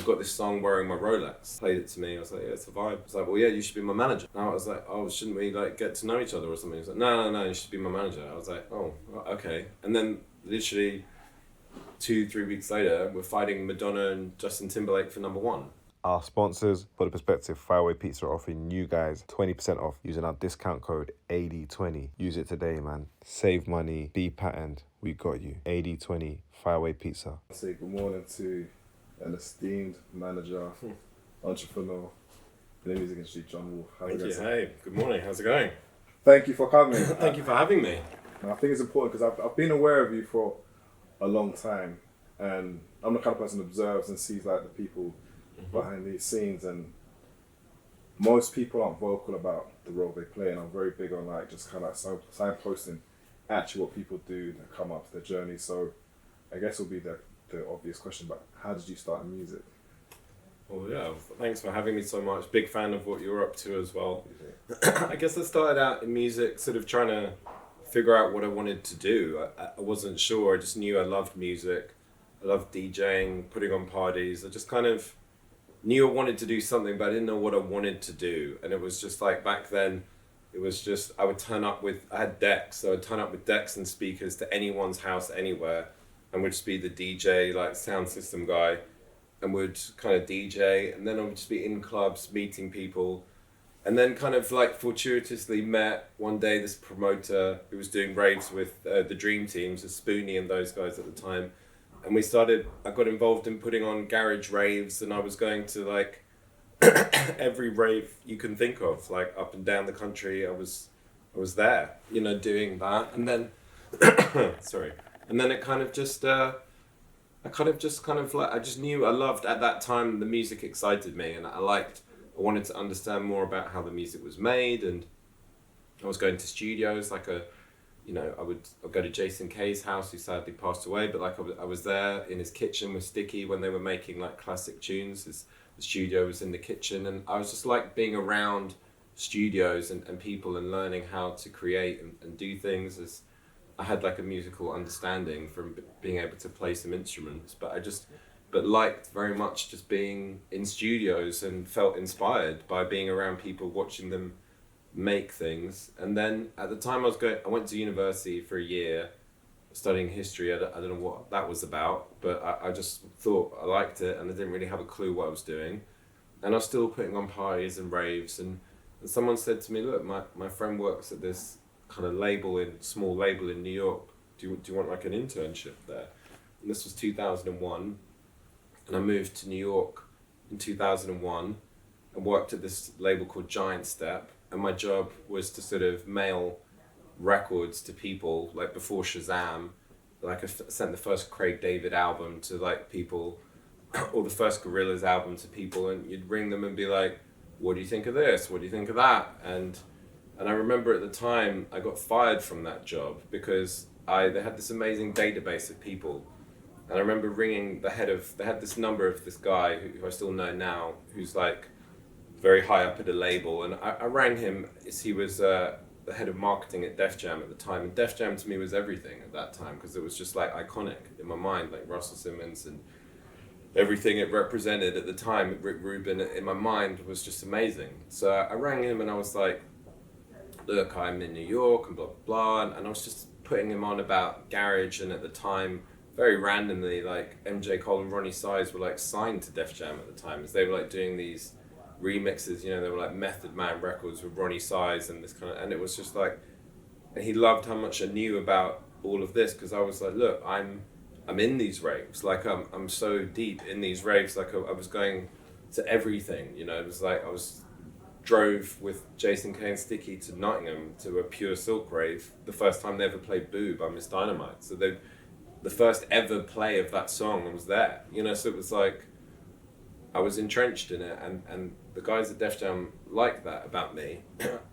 I've got this song wearing my Rolex. Played it to me. I was like, yeah, it's a vibe. I was like, well, yeah, you should be my manager. And I was like, oh, shouldn't we like get to know each other or something? He was like, no, you should be my manager. I was like, oh, okay. And then literally 2-3 weeks later, we're fighting Madonna and Justin Timberlake for #1. Our sponsors, for the perspective, Fireway Pizza are offering you guys 20% off using our discount code AD20. Use it today, man. Save money, be patterned. We got you. AD20, Fireway Pizza. I say good morning to an esteemed manager, entrepreneur in the music industry, John Woolf. Thank you. Hey, good morning. How's it going? Thank you for coming. Thank you for having me. And I think it's important because I've been aware of you for a long time, and I'm the kind of person who observes and sees like the people behind these scenes, and most people aren't vocal about the role they play, and I'm very big on like just kind of like signposting actually what people do that come up their journey. So I guess it'll be the obvious question, but how did you start in music? Well, yeah, thanks for having me so much. Big fan of what you're up to as well. I guess I started out in music sort of trying to figure out what I wanted to do. I wasn't sure. I just knew I loved music. I loved DJing, putting on parties. I just kind of knew I wanted to do something, but I didn't know what I wanted to do. And it was just like back then, it was just, I had decks, so I'd turn up with decks and speakers to anyone's house anywhere, and would just be the DJ, like sound system guy, and would kind of DJ, and then I would just be in clubs, meeting people, and then kind of like fortuitously met one day this promoter who was doing raves with the Dream Teams, Spoonie and those guys at the time. And I got involved in putting on garage raves, and I was going to like every rave you can think of, like up and down the country. I was there, doing that. And then, sorry. And then it kind of just, I just knew I loved at that time, the music excited me, and I wanted to understand more about how the music was made. And I was going to studios, I'd go to Jason Kay's house, who sadly passed away, but like I was there in his kitchen with Sticky when they were making like classic tunes. The studio was in the kitchen, and I was just like being around studios and people and learning how to create and do things, as I had like a musical understanding from being able to play some instruments, but liked very much just being in studios and felt inspired by being around people, watching them make things. And then at the time I went to university for a year studying history. I don't know what that was about, but I just thought I liked it, and I didn't really have a clue what I was doing. And I was still putting on parties and raves, and someone said to me, look, my friend works at this kind of small label in New York. Do you want like an internship there? And this was 2001, and I moved to New York in 2001 and worked at this label called Giant Step. And my job was to sort of mail records to people, like before Shazam. Like I sent the first Craig David album to like people, or the first Gorillaz album to people, and you'd ring them and be like, what do you think of this? What do you think of that? And I remember at the time I got fired from that job because they had this amazing database of people. And I remember ringing they had this number of this guy who I still know now, who's like very high up at a label, and I rang him as he was the head of marketing at Def Jam at the time, and Def Jam to me was everything at that time, because it was just like iconic in my mind, like Russell Simmons and everything it represented at the time. Rick Rubin in my mind was just amazing. So I rang him and I was like, look, I'm in New York and blah blah blah, and I was just putting him on about garage, and at the time, very randomly, like MJ Cole and Ronnie Size were like signed to Def Jam at the time, as they were like doing these remixes, they were like Method Man records with Ronnie Size and this kind of, and it was just like, and he loved how much I knew about all of this, because I was like, look, I'm in these raves, like I'm so deep in these raves, like I was going to everything, it was like drove with Jason Kay and Sticky to Nottingham to a Pure Silk rave, the first time they ever played Boo by Miss Dynamite, so the first ever play of that song was there, so it was like I was entrenched in it, and the guys at Def Jam liked that about me.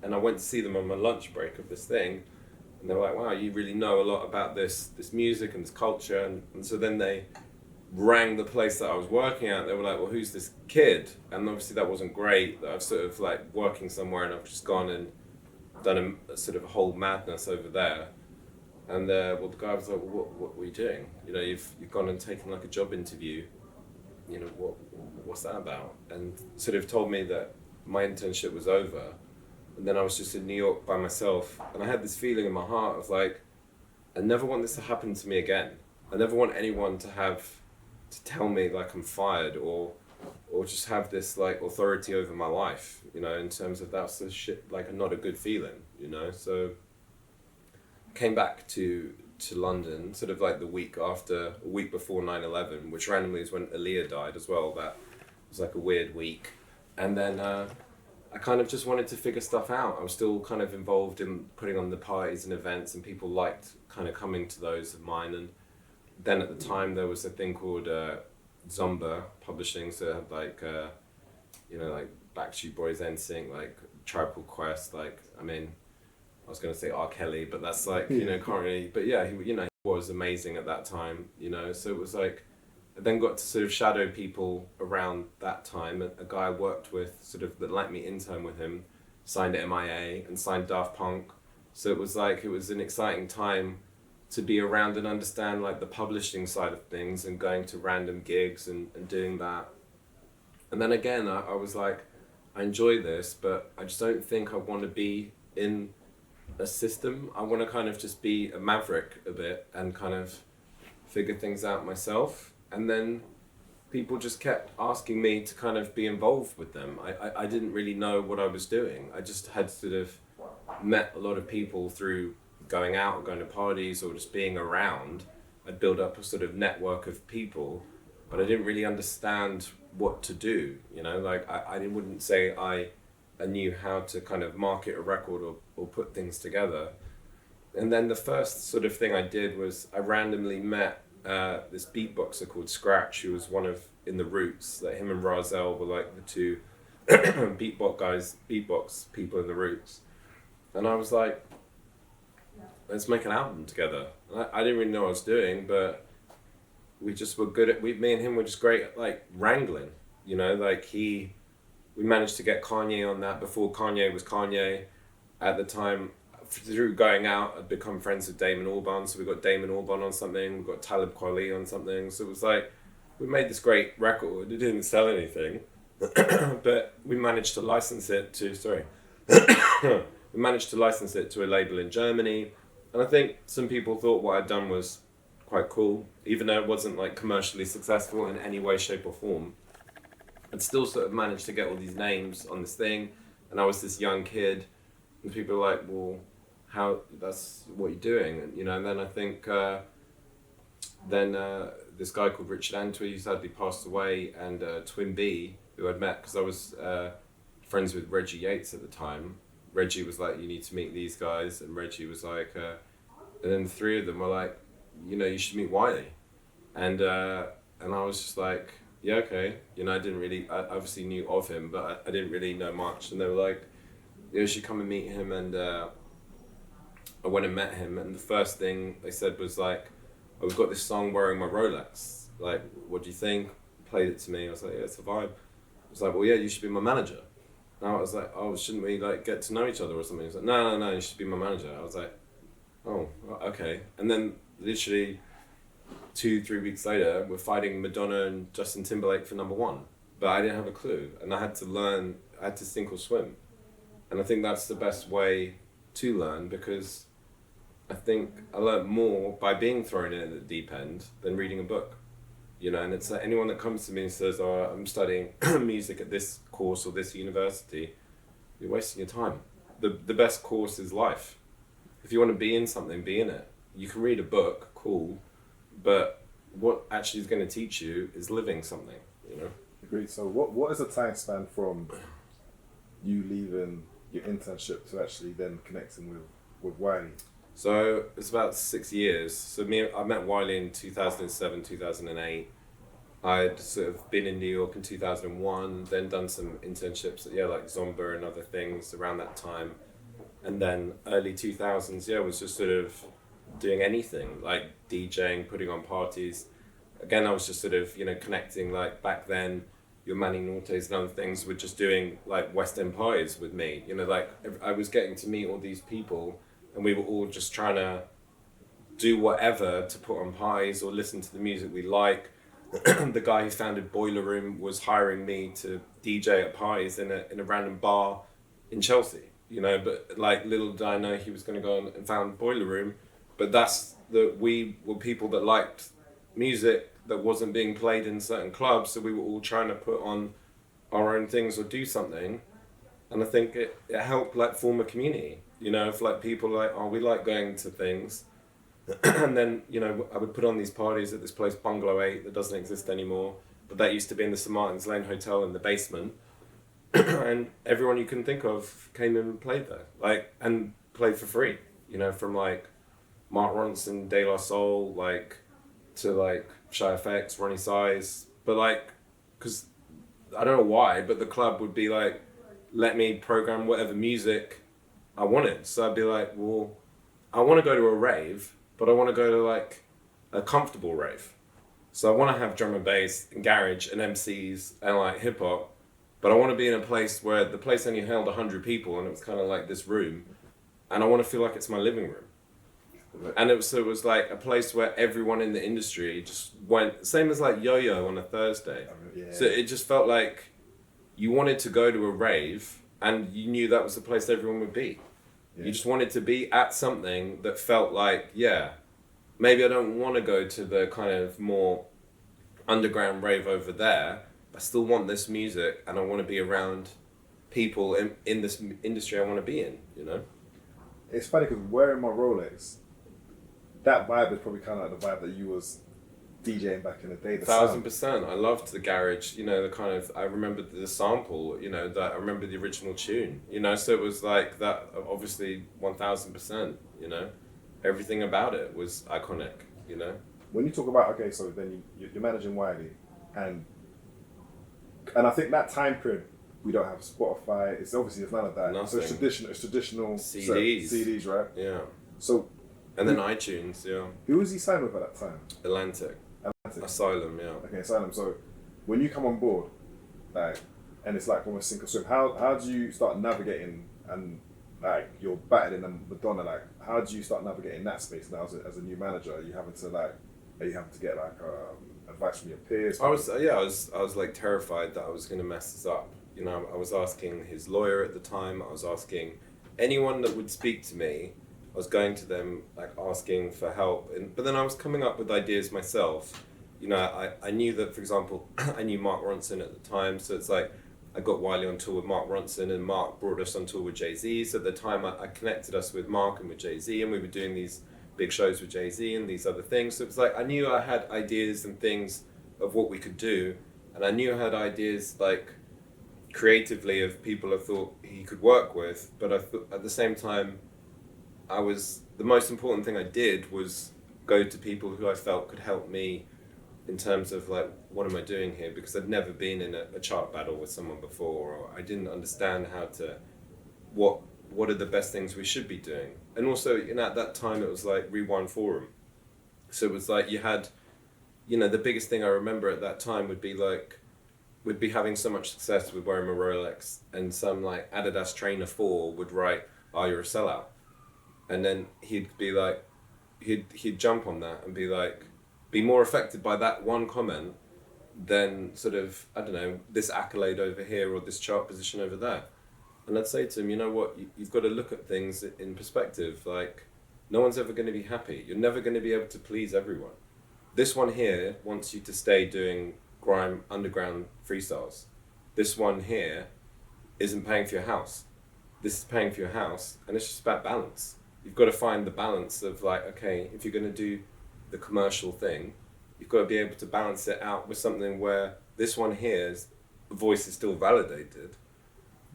And I went to see them on my lunch break of this thing, and they were like, wow, you really know a lot about this music and this culture. And so then they rang the place that I was working at. They were like, well, who's this kid? And obviously that wasn't great, that I was sort of like working somewhere and I've just gone and done a sort of whole madness over there. And the guy was like, well, what were you doing? You've gone and taken like a job interview. What what's that about? And sort of told me that my internship was over. And then I was just in New York by myself. And I had this feeling in my heart of like, I never want this to happen to me again. I never want anyone to tell me like I'm fired or just have this like authority over my life, you know, in terms of that's the shit, like not a good feeling, you know. So I came back to London sort of like a week before 9/11, which randomly is when Aaliyah died as well. That was like a weird week. And then I kind of just wanted to figure stuff out. I was still kind of involved in putting on the parties and events, and people liked kind of coming to those of mine. And then at the time there was a thing called Zomba Publishing, so it had like you know, like Backstreet Boys, NSYNC, like Tribe Called Quest, like, I mean, I was going to say R. Kelly, but that's like, you know, can't really, but yeah, he was amazing at that time, you know. So it was like, I then got to sort of shadow people around that time. A guy I worked with, sort of, that let me intern with him, signed MIA and signed Daft Punk. So it was like, it was an exciting time to be around and understand like the publishing side of things and going to random gigs and doing that. And then again, I was like, I enjoy this, but I just don't think I want to be in a system. I want to kind of just be a maverick a bit and kind of figure things out myself. And then people just kept asking me to kind of be involved with them. I didn't really know what I was doing. I just had sort of met a lot of people through going out or going to parties or just being around. I'd build up a sort of network of people, but I didn't really understand what to do, you know. Like I wouldn't say I knew how to kind of market a record or put things together. And then the first sort of thing I did was I randomly met this beatboxer called Scratch, who was one of in the Roots. Like him and Razel were like the two beatbox people in the Roots. And I was like, let's make an album together. And I didn't really know what I was doing, but we just were good at, me and him were just great at like wrangling, you know. Like we managed to get Kanye on that before Kanye was Kanye. At the time, through going out, I'd become friends with Damon Albarn, so we got Damon Albarn on something, we got Talib Kweli on something, so it was like, we made this great record. It didn't sell anything, but we managed to license it to, we managed to license it to a label in Germany, and I think some people thought what I'd done was quite cool, even though it wasn't like commercially successful in any way, shape or form. I'd still sort of managed to get all these names on this thing, and I was this young kid, and people were like, well, how, that's what you're doing, and, you know. And then I think this guy called Richard Antwi, who sadly passed away, and Twin B, who I'd met because I was friends with Reggie Yates at the time. Reggie was like, you need to meet these guys, and Reggie was like, and then the three of them were like, you know, you should meet Wiley, and I was just like, yeah, okay, you know. I obviously knew of him, but I didn't really know much, and they were like, you should come and meet him, and I went and met him, and the first thing they said was like, oh, we've got this song, Wearing My Rolex, like, what do you think? Played it to me. I was like, yeah, it's a vibe. I was like, well, yeah, you should be my manager. And I was like, oh, shouldn't we like get to know each other or something? He was like, no, you should be my manager. I was like, oh, okay. And then literally 2-3 weeks later, we're fighting Madonna and Justin Timberlake for #1, but I didn't have a clue, and I had to sink or swim. And I think that's the best way to learn, because I think I learned more by being thrown in at the deep end than reading a book, you know. And it's like anyone that comes to me and says, oh, I'm studying music at this course or this university, you're wasting your time. The best course is life. If you want to be in something, be in it. You can read a book, cool, but what actually is going to teach you is living something, you know. Agreed. So what is the time span from you leaving your internship to actually then connecting with Wiley? So it's about 6 years. So I met Wiley in 2007, 2008. I'd sort of been in New York in 2001, then done some internships at, like Zomba and other things around that time. And then early 2000s, was just sort of doing anything, like DJing, putting on parties. Again, I was just sort of, connecting, like back then, your Manny Nortes and other things were just doing like West End parties with me. Like I was getting to meet all these people, and we were all just trying to do whatever to put on parties or listen to the music we like. the guy who founded Boiler Room was hiring me to DJ at parties in a random bar in Chelsea, you know, but like little did I know he was going to go on and found Boiler Room, but we were people that liked music that wasn't being played in certain clubs, so we were all trying to put on our own things or do something, and I think it helped like form a community, you know, if like people like, oh, we like going to things. And then, you know, I would put on these parties at this place, Bungalow 8, that doesn't exist anymore, but that used to be in the St Martin's Lane Hotel in the basement. And everyone you can think of came in and played there, like, and played for free, you know, from like Mark Ronson, De La Soul, like, to like Shy FX, Ronnie Size, but like, because I don't know why, but the club would be like, let me program whatever music I wanted. So I'd be like, well, I want to go to a rave, but I want to go to like a comfortable rave. So I want to have drum and bass and garage and MCs and like hip hop, but I want to be in a place where the place only held 100 people and it was kind of like this room, and I want to feel like it's my living room. And it was like a place where everyone in the industry just went, same as like Yo-Yo on a Thursday. Yeah. So it just felt like you wanted to go to a rave and you knew that was the place everyone would be. Yeah. You just wanted to be at something that felt like, yeah, maybe I don't want to go to the kind of more underground rave over there. I still want this music and I want to be around people in this industry I want to be in, you know? It's funny because wearing my Rolex, that vibe is probably kind of like the vibe that you was DJing back in the day. 1000%. I loved the garage, you know, the kind of, I remember the sample, you know, that I remember the original tune, you know, so it was like that, obviously 1000%, you know, everything about it was iconic, you know. When you talk about, okay, so then you're managing Wiley, and I think that time period, we don't have Spotify, it's obviously there's none of that. Nothing. So it's traditional CDs, right? Yeah. So. And then iTunes, yeah. Who was he signed with at that time? Atlantic. Asylum, yeah. Okay, Asylum. So when you come on board, like, and it's like almost sink or swim, how do you start navigating, and like you're battered in Madonna, like how do you start navigating that space now as a new manager? Are you having to get like advice from your peers? I was like terrified that I was gonna mess this up. You know, I was asking his lawyer at the time, I was asking anyone that would speak to me. I was going to them, like, asking for help. But then I was coming up with ideas myself. You know, I knew that, for example, I knew Mark Ronson at the time. So it's like, I got Wiley on tour with Mark Ronson, and Mark brought us on tour with Jay-Z. So at the time, I connected us with Mark and with Jay-Z, and we were doing these big shows with Jay-Z and these other things. So it was like, I knew I had ideas and things of what we could do. And I knew I had ideas, like, creatively of people I thought he could work with. But I thought, at the same time, the most important thing I did was go to people who I felt could help me in terms of like, what am I doing here? Because I'd never been in a chart battle with someone before, or I didn't understand what are the best things we should be doing. And also, you know, at that time it was like Rewind Forum. So it was like you had, you know, the biggest thing I remember at that time would be like, we'd be having so much success with wearing a Rolex, and some like Adidas Trainer 4 would write, "Oh, you're a sellout." And then he'd be like, he'd jump on that and be like, be more affected by that one comment than sort of, I don't know, this accolade over here or this chart position over there. And I'd say to him, you know what, you've got to look at things in perspective. Like, no one's ever going to be happy. You're never going to be able to please everyone. This one here wants you to stay doing grime underground freestyles. This one here isn't paying for your house. This is paying for your house, and it's just about balance. You've got to find the balance of like, okay, if you're going to do the commercial thing, you've got to be able to balance it out with something where this one here's voice is still validated,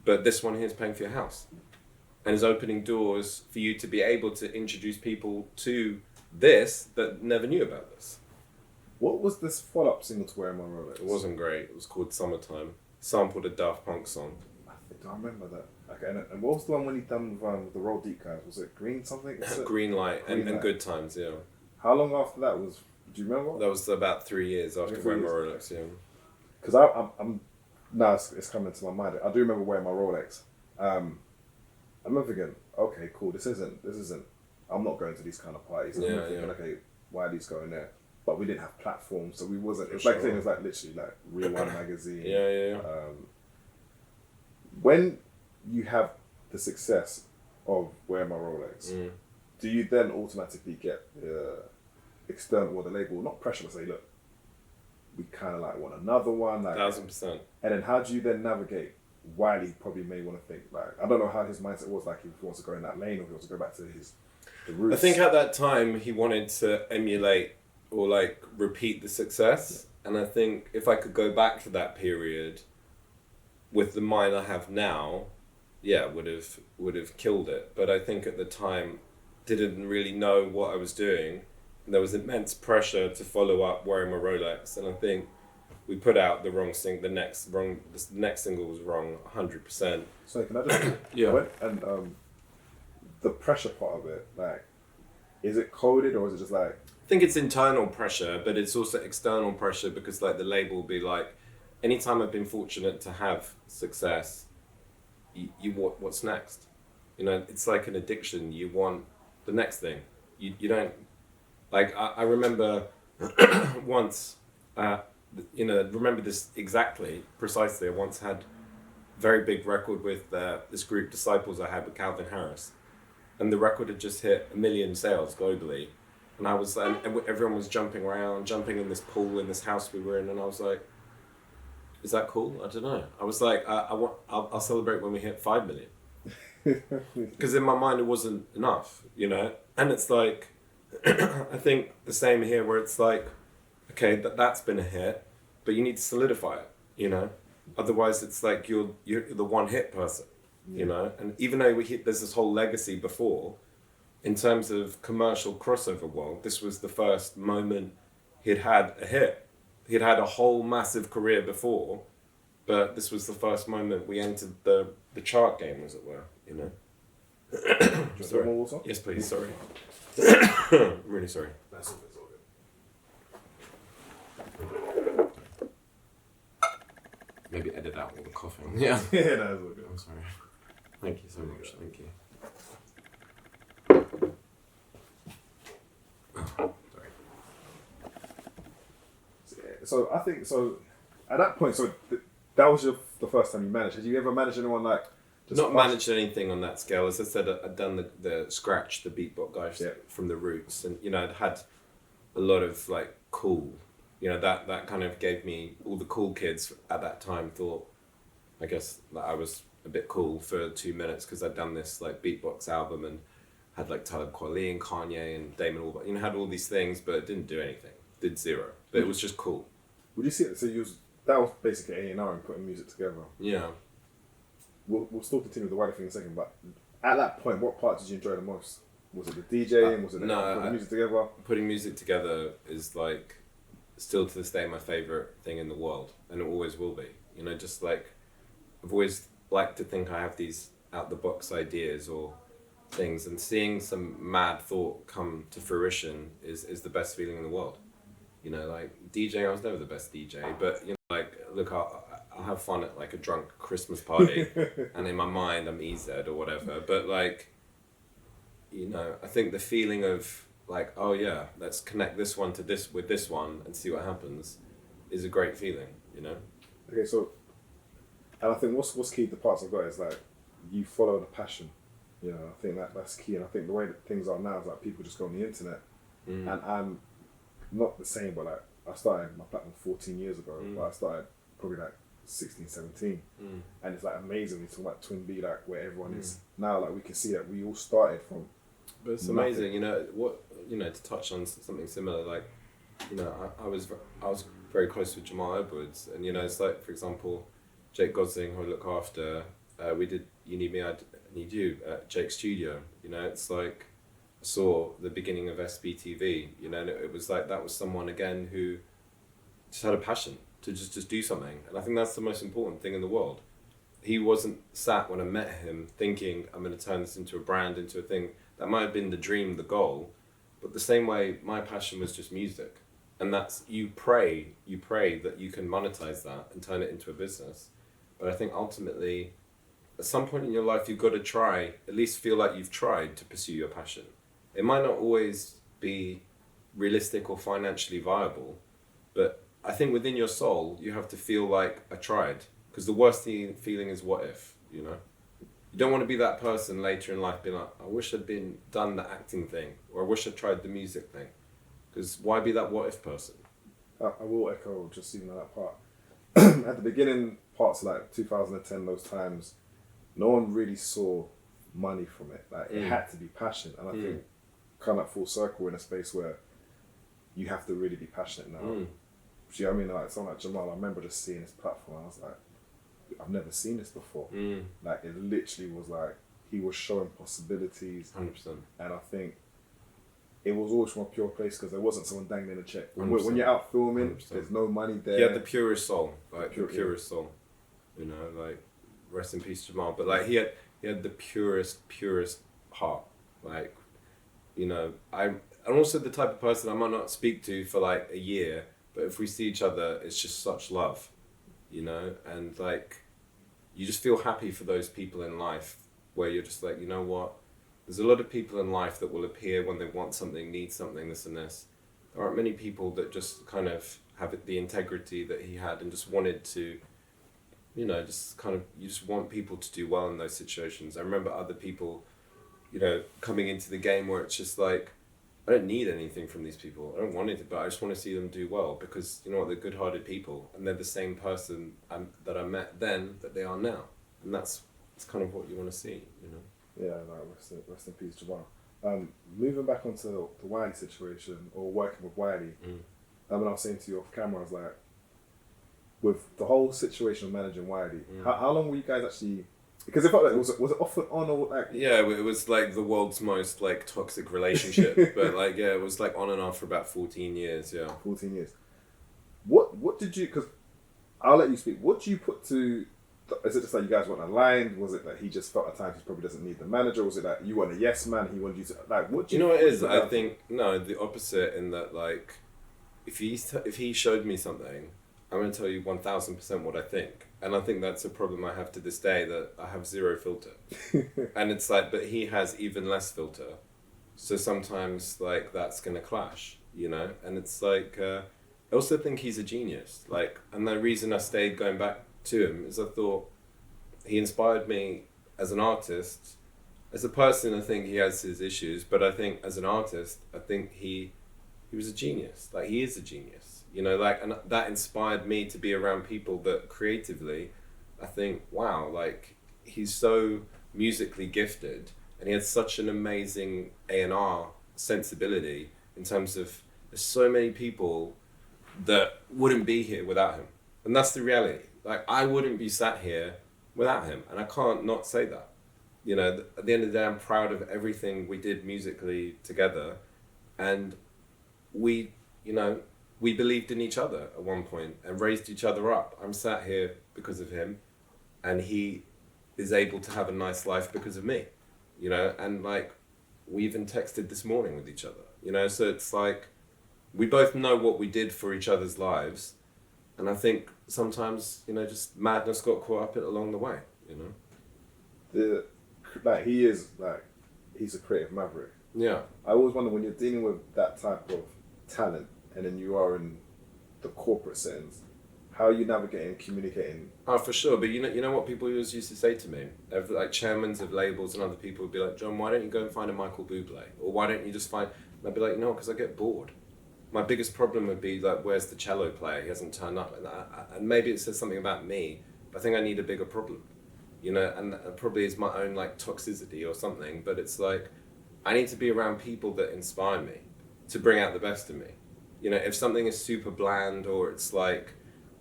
but this one here is paying for your house and is opening doors for you to be able to introduce people to this that never knew about this. What was this follow-up single to Wearing My Rolex? It wasn't great. It was called Summertime. Sampled a Daft Punk song. I think I remember that. Okay, and what was the one when he done with the Roll Deep guys? Was it Green something? Green Light and Good Times, yeah. How long after that was? Do you remember? That was about 3 years after Wearing My Rolex, yeah. Because I'm now it's coming to my mind. I do remember Wearing My Rolex. I remember thinking, okay, cool. This isn't. I'm not going to these kind of parties. I'm thinking, okay, why are these going there? but we didn't have platforms, so we wasn't. It was For like sure. it was like literally like Rewind magazine. Yeah. When you have the success of Wear My Rolex, do you then automatically get external or the label not pressure to say, look, we kind of like want another one, like 1000%. and then how do you then navigate? Wiley probably may want to think like, I don't know how his mindset was, like if he wants to go in that lane or if he wants to go back to the roots. I think at that time he wanted to emulate or like repeat the success, and I think if I could go back to that period with the mind I have now, would have killed it. But I think at the time didn't really know what I was doing. There was immense pressure to follow up wearing my Rolex, and I think we put out the wrong thing. The next single was wrong 100%. So can I just Yeah. And the pressure part of it, like, is it coded or is it just like? I think it's internal pressure, but it's also external pressure because like the label will be like, anytime I've been fortunate to have success, you what's next? You know, it's like an addiction. You want the next thing. You don't, like, I remember once, remember this exactly, precisely. I once had a very big record with this group Disciples I had with Calvin Harris. And the record had just hit 1 million sales globally. And I was like, everyone was jumping around, jumping in this pool in this house we were in. And I was like, is that cool? I don't know. I was like, I'll celebrate when we hit 5 million. Because in my mind, it wasn't enough, you know? And it's like, I think the same here where it's like, okay, that's been a hit, but you need to solidify it, you know? Otherwise, it's like you're the one hit person, you know? And even though there's this whole legacy before, in terms of commercial crossover world, this was the first moment he'd had a hit. He'd had a whole massive career before, but this was the first moment we entered the chart game, as it were, you know? Sorry. More water? Yes, please, sorry. I'm really sorry. That's all. It's all good. Maybe edit out all the coughing. Yeah. Yeah, that's all good. I'm sorry. Thank you so much. Thank you. Oh, sorry. So I think so. At that point, that was the first time you managed. Had you ever managed anyone like? Not managed anything on that scale. As I said, I'd done the scratch, the beatbox guys from the roots, and you know, I'd had a lot of like cool. You know, that kind of gave me, all the cool kids at that time thought, I guess, that I was a bit cool for 2 minutes because I'd done this like beatbox album and had like Talib Kweli and Kanye and Damon Albarn, you know, had all these things, but it didn't do anything. Did zero. But it was just cool. Would you see it? So that was basically A&R and putting music together. Yeah. We'll still continue with the wider thing in a second, but at that point, what part did you enjoy the most? Was it the DJing? Was it putting music together? Putting music together is like still to this day my favorite thing in the world, and it always will be. You know, just like I've always liked to think I have these out the box ideas or things, and seeing some mad thought come to fruition is the best feeling in the world. You know, like DJing, I was never the best DJ, but you know, like look, I'll have fun at like a drunk Christmas party, and in my mind I'm EZ or whatever. But like, you know, I think the feeling of like, oh yeah, let's connect this one to this with this one and see what happens, is a great feeling. You know. Okay, so, and I think what's key, the parts I've got is like, you follow the passion. You know, I think that's key, and I think the way that things are now is like people just go on the internet, and I'm not the same, but like I started my platform 14 years ago, but I started probably like 16, 17, and it's like amazing. We talk about Twin B, like where everyone is now. Like we can see that we all started from. But it's nothing. amazing, you know. To touch on something similar, like, you know, I was very close with Jamal Edwards, and you know, it's like, for example, Jake Gosling, who I look after, we did You Need Me, I Need You at Jake's studio. You know, it's like I saw the beginning of SBTV. You know, and it was like that was someone again who just had a passion to just do something, and I think that's the most important thing in the world. He wasn't sat when I met him thinking I'm going to turn this into a brand, into a thing. That might have been the dream, the goal, but the same way my passion was just music, and that's you pray that you can monetize that and turn it into a business. But I think ultimately, at some point in your life, you've got to try, at least feel like you've tried to pursue your passion. It might not always be realistic or financially viable. But I think within your soul, you have to feel like I tried. Because the worst feeling is what if, you know? You don't want to be that person later in life being like, I wish I'd done the acting thing, or I wish I'd tried the music thing. Because why be that what if person? I will echo just even that part. At the beginning parts of like 2010, those times, no one really saw money from it. Like it had to be passion. And I think kind of like full circle in a space where you have to really be passionate now. Do you know what I mean? Like someone like Jamal, I remember just seeing his platform. I was like, I've never seen this before. Like it literally was like he was showing possibilities. 100%. And I think it was always from a pure place because there wasn't someone dangling a check. When you're out filming, 100%. There's no money there. He had the purest soul, like the purest soul. You know, like rest in peace, Jamal. But like he had the purest heart. Like, you know, I'm also the type of person I might not speak to for like a year, but if we see each other, it's just such love, you know, and like you just feel happy for those people in life where you're just like, you know what, there's a lot of people in life that will appear when they want something, need something, this and this. There aren't many people that just kind of have the integrity that he had and just wanted to, you know, just kind of, you just want people to do well in those situations. I remember other people, you know, coming into the game where it's just like, I don't need anything from these people. I don't want it, but I just want to see them do well because, you know what, they're good-hearted people and they're the same person that I met then that they are now. And that's kind of what you want to see, you know? Yeah, no, rest in peace, Jamal. Moving back onto the Wiley situation or working with Wiley, and I was saying to you off camera, I was like, with the whole situation of managing Wiley, how long were you guys actually? Because it felt like was it off and on or like? Yeah, it was like the world's most like toxic relationship, but like yeah, it was like on and off for about 14 years. Yeah, 14 years. What did you? Because I'll let you speak. What do you put to? Is it just like you guys weren't aligned? Was it that he just felt at times he probably doesn't need the manager? Was it that you weren't a yes man? He wanted you to like what? Do you know what it is? I think no, the opposite in that like, if he showed me something, I'm going to tell you 1000% what I think. And I think that's a problem I have to this day, that I have zero filter. And it's like, but he has even less filter. So sometimes like that's going to clash, you know? And it's like, I also think he's a genius. Like, and the reason I stayed going back to him is I thought he inspired me as an artist. As a person, I think he has his issues, but I think as an artist, I think he was a genius. Like, he is a genius. You know, like, and that inspired me to be around people that creatively, I think, wow, like, he's so musically gifted and he had such an amazing A&R sensibility in terms of there's so many people that wouldn't be here without him. And that's the reality. Like, I wouldn't be sat here without him, and I can't not say that. You know, at the end of the day, I'm proud of everything we did musically together, and we, you know, we believed in each other at one point and raised each other up. I'm sat here because of him, and he is able to have a nice life because of me, you know, and like, we even texted this morning with each other, you know, so it's like, we both know what we did for each other's lives, and I think sometimes, you know, just madness got caught up along the way, you know. He's a creative maverick. Yeah. I always wonder when you're dealing with that type of talent, and then you are in the corporate settings, how are you navigating, communicating? Oh, for sure. But you know what people always used to say to me, like chairmans of labels and other people would be like, John, why don't you go and find a Michael Bublé, or why don't you just find? And I'd be like, no, because I get bored. My biggest problem would be like, where's the cello player? He hasn't turned up, and maybe it says something about me. But I think I need a bigger problem, you know, and that probably is my own like toxicity or something. But it's like, I need to be around people that inspire me to bring out the best in me. You know, if something is super bland or it's like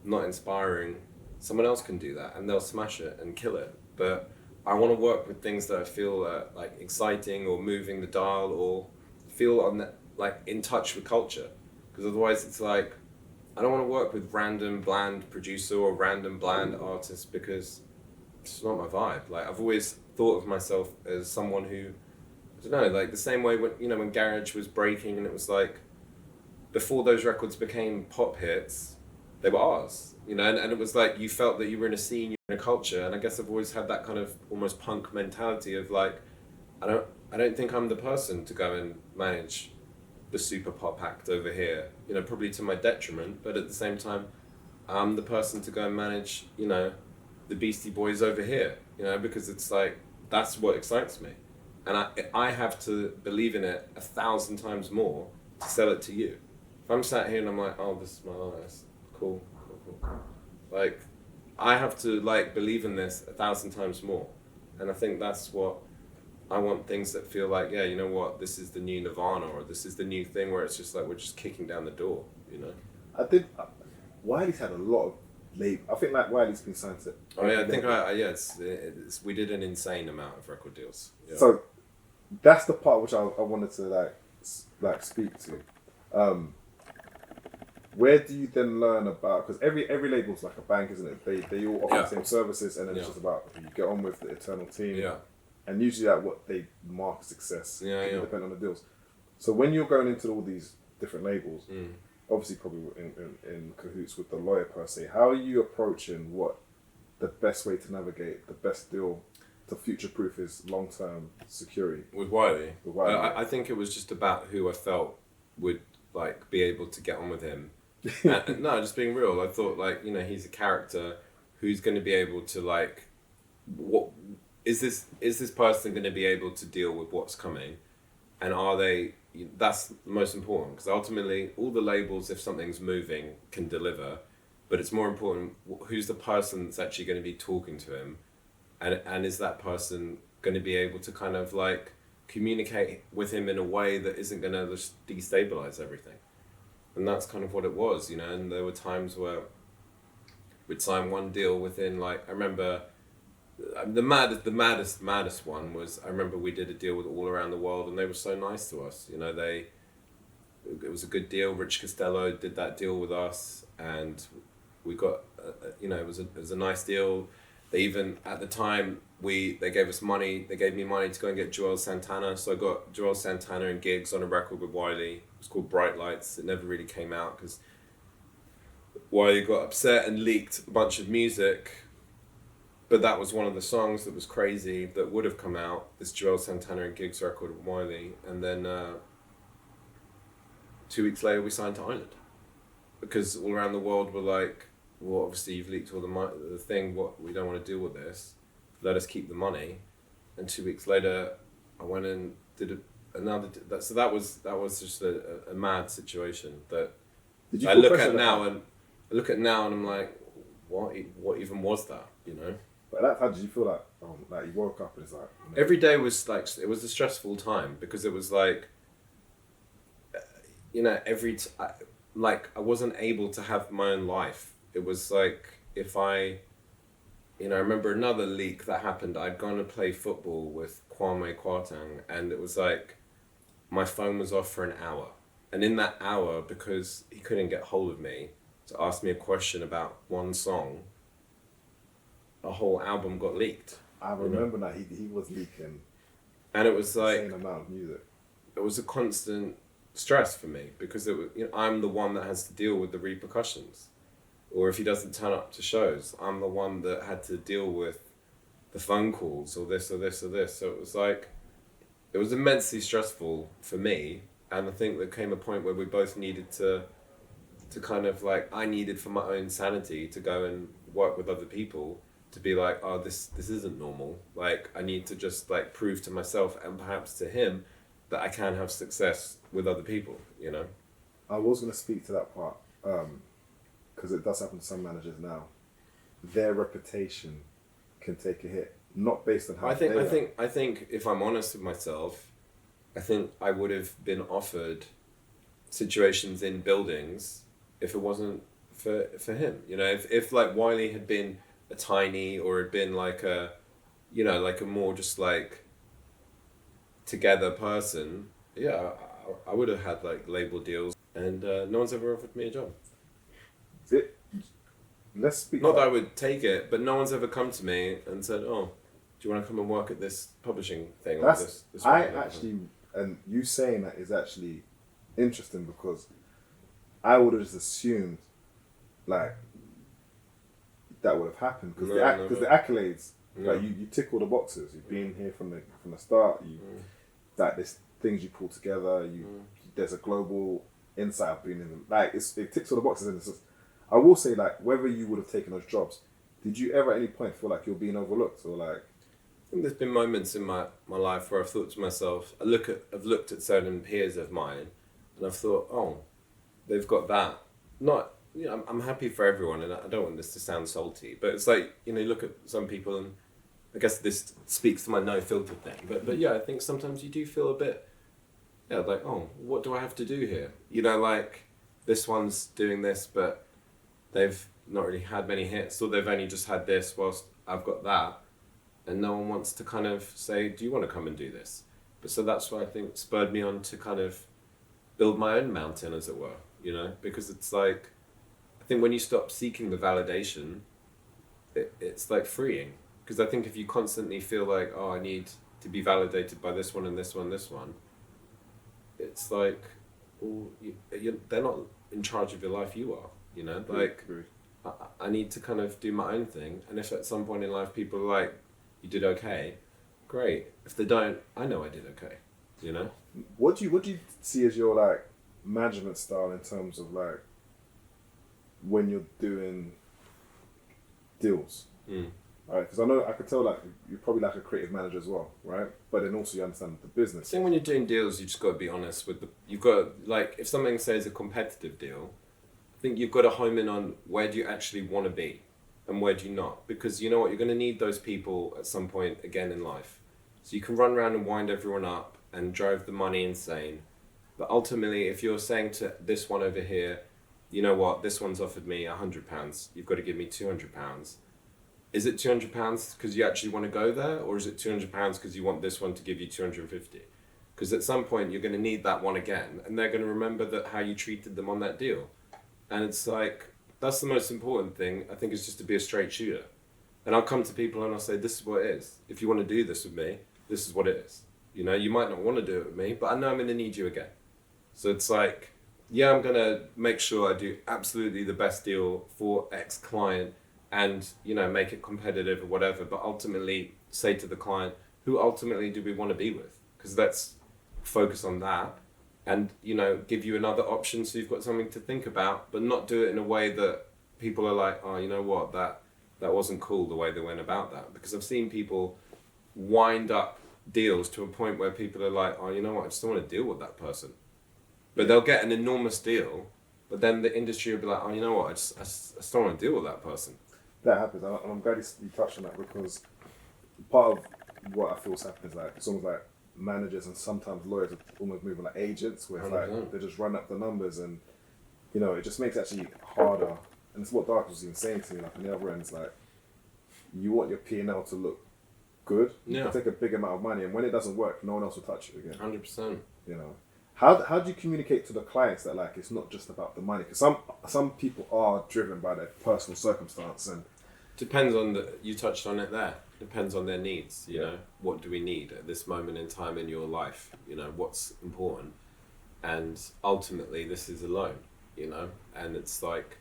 not inspiring, someone else can do that and they'll smash it and kill it. But I want to work with things that I feel like exciting or moving the dial or feel on that, like in touch with culture. Because otherwise it's like, I don't want to work with random bland producer or random bland artist because it's not my vibe. Like, I've always thought of myself as someone who, I don't know, like the same way when, you know, when garage was breaking and it was like, before those records became pop hits, they were ours, you know, and it was like you felt that you were in a scene, you were in a culture, and I guess I've always had that kind of almost punk mentality of like, I don't think I'm the person to go and manage the super pop act over here, you know, probably to my detriment, but at the same time, I'm the person to go and manage, you know, the Beastie Boys over here, you know, because it's like, that's what excites me. And I have to believe in it 1,000 times more to sell it to you. If I'm sat here and I'm like, oh, this is my artist, cool. Like, I have to like believe in this 1,000 times more. And I think that's what I want, things that feel like, yeah, you know what, this is the new Nirvana, or this is the new thing where it's just like, we're just kicking down the door, you know? Wiley's had a lot of label. I think like Wiley's been signed to. Oh yeah, I think it's we did an insane amount of record deals. Yeah. So that's the part which I wanted to like speak to. Where do you then learn about, because every label's like a bank, isn't it? They all offer the same services, and then it's just about who you get on with, the eternal team. Yeah. And usually like what they mark success. Depending on the deals. So when you're going into all these different labels, obviously probably in cahoots with the lawyer per se, how are you approaching what the best way to navigate the best deal to future-proof his long-term security? With Wiley? With Wiley. I think it was just about who I felt would like be able to get on with him. And, no, just being real. I thought like, you know, he's a character who's going to be able to like, what is this person going to be able to deal with what's coming, and are they? That's most important, because ultimately all the labels, if something's moving, can deliver, but it's more important who's the person that's actually going to be talking to him, and is that person going to be able to kind of like communicate with him in a way that isn't going to just destabilize everything. And that's kind of what it was, you know. And there were times where we'd sign one deal within, like, I remember the maddest one was, I remember we did a deal with All Around the World, and they were so nice to us, you know. It was a good deal. Rich Costello did that deal with us, and we got, you know, it was a nice deal. They even, at the time, they gave us money. They gave me money to go and get Joel Santana. So I got Joel Santana and gigs on a record with Wiley. It was called Bright Lights. It never really came out because Wiley got upset and leaked a bunch of music. But that was one of the songs that was crazy that would have come out, this Joel Santana and gigs record with Wiley. And then 2 weeks later, we signed to Island. Because All Around the World were like, well, obviously you've leaked all the thing, what, we don't want to deal with this. Let us keep the money. And 2 weeks later, I went and did another. So that was just a mad situation that I look at now and I'm like, what even was that? You know. But that's how did you feel like you woke up and it's like, you know, every day was like, it was a stressful time because it was like, you know, I wasn't able to have my own life. It was like I remember another leak that happened. I'd gone to play football with Kwame Kwarteng, and it was like my phone was off for an hour. And in that hour, because he couldn't get hold of me to ask me a question about one song, a whole album got leaked. I remember that he was leaking. And it was like insane amount of music. It was a constant stress for me because it was, you know, I'm the one that has to deal with the repercussions. Or if he doesn't turn up to shows, I'm the one that had to deal with the phone calls or this or this or this. So it was like, it was immensely stressful for me. And I think there came a point where we both needed to kind of like, I needed for my own sanity to go and work with other people to be like, oh, this isn't normal. Like, I need to just like prove to myself and perhaps to him that I can have success with other people, you know? I was going to speak to that part. Because it does happen to some managers now. Their reputation can take a hit, not based on how I think if I'm honest with myself, I think I would have been offered situations in buildings if it wasn't for him. You know, if like Wiley had been a tiny or had been like a, you know, like a more just like together person, yeah, I would have had like label deals, and no one's ever offered me a job. Let's speak. Not that I would take it, but no one's ever come to me and said, "Oh, do you want to come and work at this publishing thing?" Or this and you saying that is actually interesting because I would have just assumed like that would have happened because the accolades, like you tick all the boxes. You've been here from the start. That there's things you pull together. there's a global insight of being in them. Like it ticks all the boxes, and it's just, I will say, like, whether you would have taken those jobs, did you ever at any point feel like you're being overlooked, or like? I think there's been moments in my life where I've thought to myself, I've looked at certain peers of mine, and I've thought, oh, they've got that. Not, you know, I'm happy for everyone, and I don't want this to sound salty, but it's like, you know, you look at some people, and I guess this speaks to my no filter thing, but yeah, I think sometimes you do feel a bit, yeah, like, oh, what do I have to do here? You know, like, this one's doing this, but they've not really had many hits, or they've only just had this whilst I've got that, and no one wants to kind of say, do you want to come and do this? But so that's what I think spurred me on to kind of build my own mountain, as it were, you know, because it's like, I think when you stop seeking the validation, it's like freeing. Because I think if you constantly feel like, oh, I need to be validated by this one and this one, it's like, well, they're not in charge of your life, you are, you know? Like, I need to kind of do my own thing. And if at some point in life people are like, you did okay, great. If they don't, I know I did okay, you know? What do you see as your, like, management style in terms of, like, when you're doing deals? Right, because I could tell, like, you're probably like a creative manager as well, right? But then also you understand the business. I think when you're doing deals, you just got to be honest with you've got, like, if something says a competitive deal, I think you've got to home in on where do you actually want to be and where do you not? Because you know what, you're going to need those people at some point again in life. So you can run around and wind everyone up and drive the money insane. But ultimately, if you're saying to this one over here, you know what, this one's offered me £100, you've got to give me £200. Is it £200 because you actually want to go there, or is it £200 because you want this one to give you 250? Because at some point you're going to need that one again, and they're going to remember that how you treated them on that deal. And it's like, that's the most important thing, I think, is just to be a straight shooter. And I'll come to people and I'll say, this is what it is. If you want to do this with me, this is what it is. You know, you might not want to do it with me, but I know I'm going to need you again. So it's like, yeah, I'm going to make sure I do absolutely the best deal for X client, and, you know, make it competitive or whatever, but ultimately say to the client, who ultimately do we want to be with? Because let's focus on that, and, you know, give you another option so you've got something to think about, but not do it in a way that people are like, oh, you know what, that wasn't cool the way they went about that. Because I've seen people wind up deals to a point where people are like, oh, you know what, I just don't want to deal with that person. But they'll get an enormous deal, but then the industry will be like, oh, you know what, I just don't want to deal with that person. That happens, and I'm glad you touched on that, because part of what I feel is happening is, like, it's almost like managers and sometimes lawyers are almost moving like agents, where it's like they just run up the numbers, and, you know, it just makes it actually harder. And it's what Dark was even saying to me, like, on the other end, it's like, you want your P&L to look good, you can take a big amount of money, and when it doesn't work, no one else will touch it again. 100%. You know, how do you communicate to the clients that, like, it's not just about the money? Because some people are driven by their personal circumstance, and depends on you touched on it there. Depends on their needs, you know. What do we need at this moment in time in your life? You know, what's important? And ultimately, this is a loan, you know. And it's like,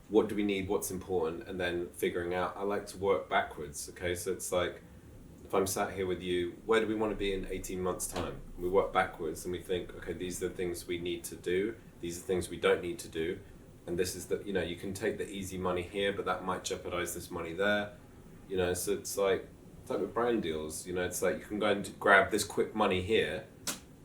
what do we need? What's important? And then figuring out, I like to work backwards, okay? So it's like, if I'm sat here with you, where do we want to be in 18 months' time? We work backwards and we think, okay, these are the things we need to do. These are things we don't need to do. And this is you know, you can take the easy money here, but that might jeopardize this money there. You know, so it's like with brand deals, you know, it's like you can go and grab this quick money here.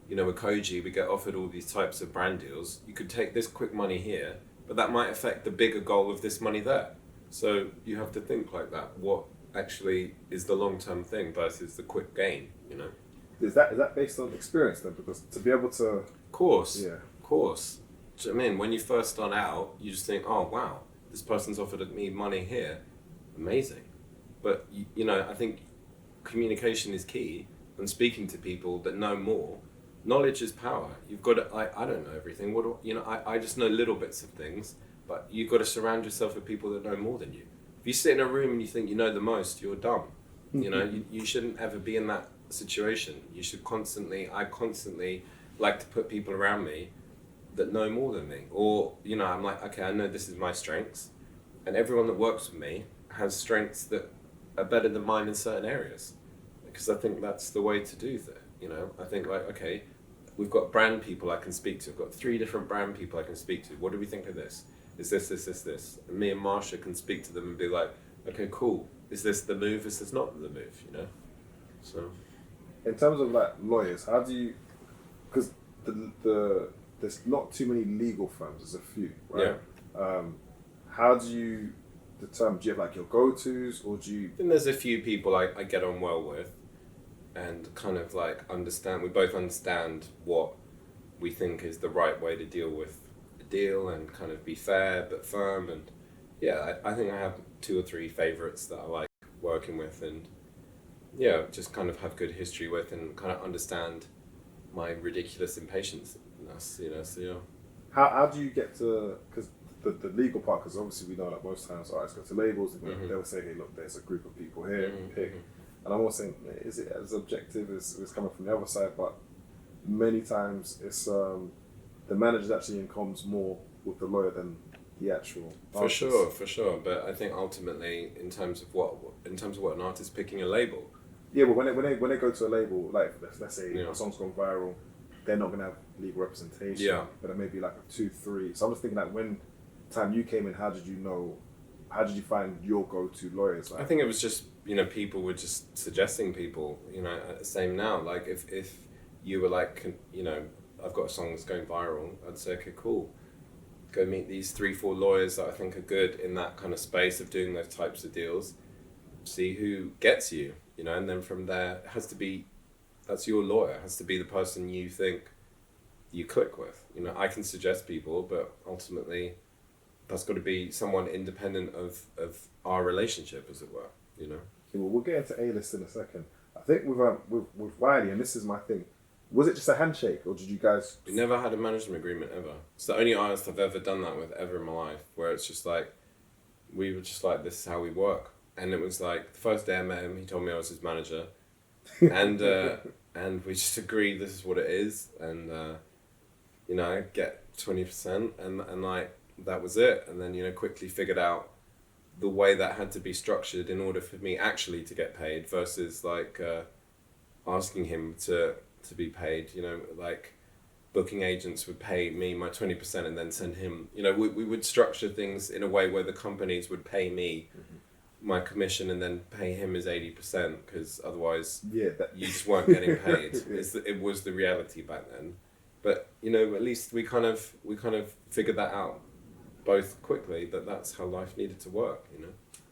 You know, with Koji, we get offered all these types of brand deals. You could take this quick money here, but that might affect the bigger goal of this money there. So you have to think like that. What actually is the long-term thing versus the quick gain, you know? Is that based on experience then? Because to be able to... Of course. Yeah. Of course. Do you know what I mean? When you first start out, you just think, oh, wow, this person's offered me money here. Amazing. But, you know, I think communication is key, and speaking to people that know more. Knowledge is power. You've got to, I don't know everything. I just know little bits of things, but you've got to surround yourself with people that know more than you. If you sit in a room and you think you know the most, you're dumb. You know, you shouldn't ever be in that situation. I constantly like to put people around me that know more than me. Or, you know, I'm like, okay, I know this is my strengths, and everyone that works with me has strengths that are better than mine in certain areas. Because I think that's the way to do that, you know? I think, like, okay, we've got brand people I can speak to. I've got 3 different brand people I can speak to. What do we think of this? Is this? And me and Marsha can speak to them and be like, okay, cool. Is this the move? Is this not the move? You know. So. In terms of like lawyers, how do you? Because there's not too many legal firms. There's a few, right? Yeah. How do you determine? Do you have like your go-tos, or do you? I think there's a few people I get on well with, and kind of like understand. We both understand what we think is the right way to deal with a deal, and kind of be fair but firm. And yeah, I think I have 2 or 3 favorites that I like working with, and yeah, just kind of have good history with, and kind of understand my ridiculous impatience. You know, so yeah. How do you get to? Because the legal part, because obviously we know that most times artists go to labels, and they'll say, hey, look, there's a group of people here, pick. And I'm always saying, is it as objective as it's coming from the other side? But many times it's the manager actually comes more with the lawyer than the actual artist. For sure. But I think ultimately, in terms of what an artist picking a label. Yeah, but when they go to a label, like let's say a song's gone viral, they're not gonna have legal representation. Yeah. But it may be like a 2, 3. So I'm just thinking, like, when time you came in, how did you find your go-to lawyers? Like, I think it was just, people were just suggesting people, same now. Like if you were like, I've got a song that's going viral, I'd say, okay, cool. Go meet these 3, 4 lawyers that I think are good in that kind of space of doing those types of deals. See who gets you, and then from there, that's your lawyer. It has to be the person you think you click with. I can suggest people, but ultimately, that's got to be someone independent of our relationship, as it were. Okay, well, we'll get into A-list in a second. I think with Wiley, and this is my thing, was it just a handshake, or did you guys? We never had a management agreement ever. It's the only artist I've ever done that with ever in my life, where it's just like, we were just like, this is how we work. And it was like, the first day I met him, he told me I was his manager. And we just agreed this is what it is. And, get 20%. And like, that was it. And then, quickly figured out the way that had to be structured in order for me actually to get paid versus like asking him to be paid. Like booking agents would pay me my 20% and then send him, we would structure things in a way where the companies would pay me my commission and then pay him his 80%, because otherwise you just weren't getting paid. It was the reality back then. But at least we kind of figured that out both quickly, that's how life needed to work.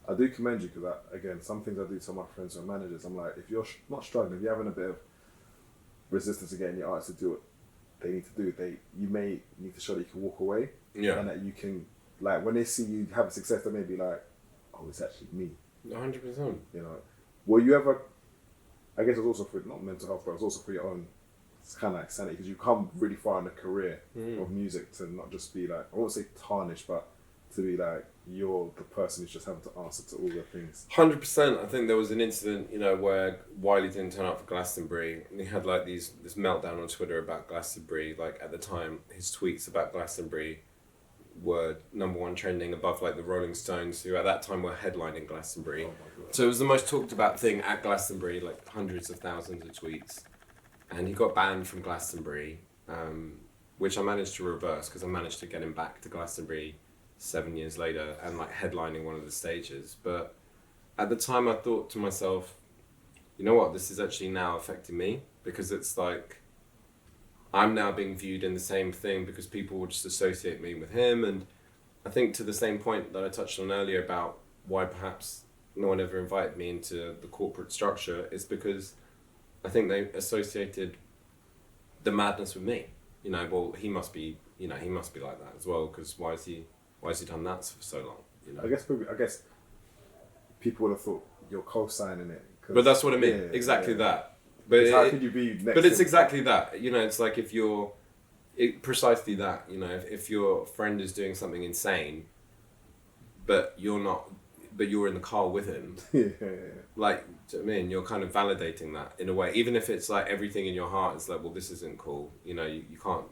I do commend you, because again, some things I do to my friends who are managers, I'm like, if you're not struggling, if you're having a bit of resistance to getting your artists to do what they need to do, you may need to show that you can walk away, and that you can, like, when they see you have a success, they may be like, oh, it's actually me. 100%. Were you ever? I guess it was also for not mental health, but it was also for your own. It's kind of like sanity, because you come really far in a career of music to not just be like, I won't say tarnished, but to be like, you're the person who's just having to answer to all the things. 100%. I think there was an incident, where Wiley didn't turn up for Glastonbury, and he had like this meltdown on Twitter about Glastonbury. Like at the time, his tweets about Glastonbury were #1 trending above like the Rolling Stones, who at that time were headlining Glastonbury. So it was the most talked about thing at Glastonbury, like hundreds of thousands of tweets. And he got banned from Glastonbury, which I managed to reverse, because I managed to get him back to Glastonbury 7 years later and like headlining one of the stages. But at the time I thought to myself, you know what, this is actually now affecting me, because it's like I'm now being viewed in the same thing, because people will just associate me with him. And I think to the same point that I touched on earlier about why perhaps no one ever invited me into the corporate structure, is because I think they associated the madness with me. Well, he must be like that as well, because why has he done that for so long? I guess people would have thought you're co-signing it. But that's what I mean. Exactly that. But how could you be next? But it's exactly that. It's like if you're precisely that. If your friend is doing something insane, but you're not, but you're in the car with him. Like, do you know what I mean? You're kind of validating that in a way, even if it's like everything in your heart is like, well, this isn't cool. You can't,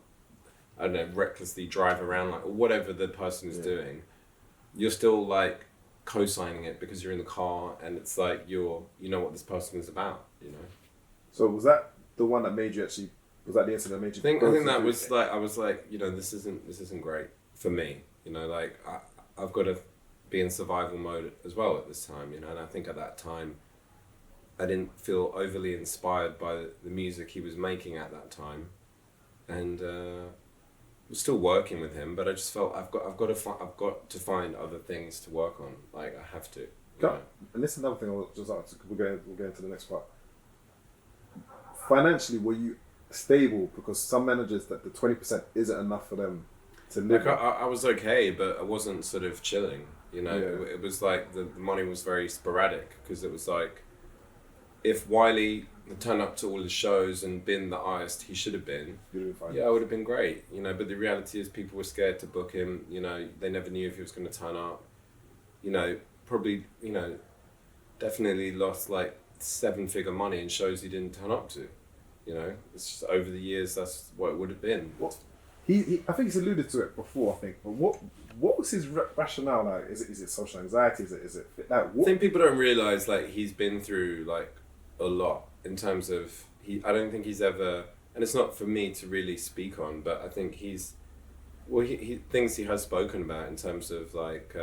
I don't know, recklessly drive around like, or whatever the person is doing. You're still like co-signing it because you're in the car, and it's like you know what this person is about. So was that the one that made you actually Was that the incident that made you? I think that was like, I was like, you know, this isn't great for me. You know, like I've got to be in survival mode as well at this time. You know, and I think at that time, I didn't feel overly inspired by the music he was making at that time, and was still working with him. But I just felt I've got to find other things to work on. Like I have to. And this is another thing I was just asked. We'll get into the next part. Financially, were you stable? Because some managers that the 20% isn't enough for them to live. Like I was okay, but I wasn't sort of chilling. You know, Yeah. it was like the money was very sporadic, because it was like, if Wiley had turned up to all the shows and been the artist he should have been, yeah, it would have been great. You know, but the reality is people were scared to book him. You know, they never knew if he was going to turn up. You know, probably, you know, definitely lost like 7-figure money in shows he didn't turn up to. You know, it's just over the years, that's what it would have been. What I think he's alluded to it before. I think, but what was his rationale? Like, is it social anxiety? Is it like what? I think people don't realize like he's been through like a lot in terms of I don't think he's ever, and it's not for me to really speak on, but I think he things he has spoken about in terms of like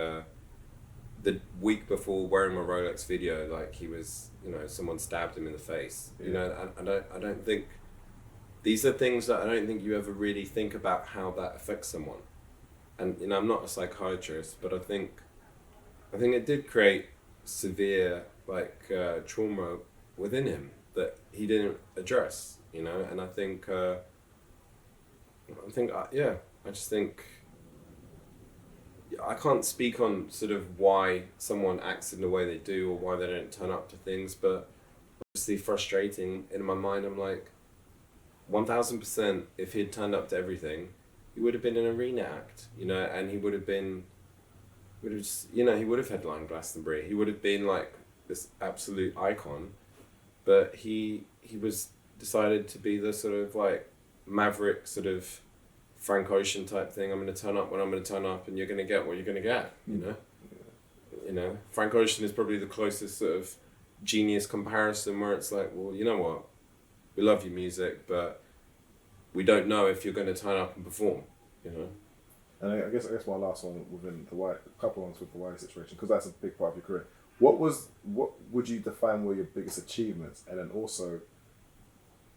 the week before wearing my Rolex video, like he was, you know, someone stabbed him in the face. Yeah. You know, I don't think these are things that I don't think you ever really think about how that affects someone. And you know, I'm not a psychiatrist, but I think it did create severe like trauma within him that he didn't address. You know, and I just think I can't speak on sort of why someone acts in the way they do or why they don't turn up to things, but obviously frustrating. In my mind, I'm like, 1000%, if he'd turned up to everything, he would have been an arena act, you know, and he would have headlined Glastonbury. He would have been like this absolute icon, but he was decided to be the sort of like maverick sort of Frank Ocean type thing. I'm going to turn up when I'm going to turn up, and you're going to get what you're going to get, you know? You know, Frank Ocean is probably the closest sort of genius comparison, where it's like, well, you know what? We love your music, but we don't know if you're going to turn up and perform, you know? And I guess my last one within a couple ones with the Wiley situation, because that's a big part of your career. What would you define were your biggest achievements? And then also,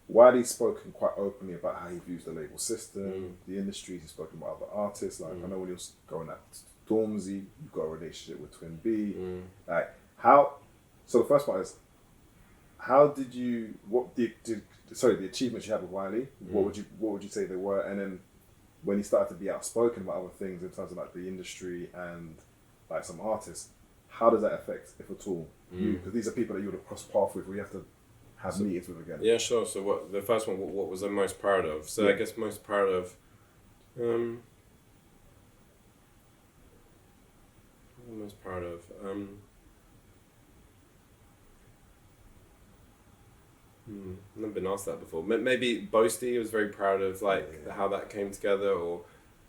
Wiley's spoken quite openly about how he views the label system, the industry. He's spoken about other artists. Like I know when he was going at Stormzy, you've got a relationship with Twin B. Like how? So the first part is, how did you? The achievements you had with Wiley? What would you say they were? And then when he started to be outspoken about other things in terms of like the industry and like some artists, how does that affect, if at all, you? Because these are people that you would have crossed paths with, where you have to have meetings with again. Yeah, sure. So the first one, what was I most proud of? So I guess most proud of, what am I most proud of? I've never been asked that before. Maybe Boasty, I was very proud of like how that came together, or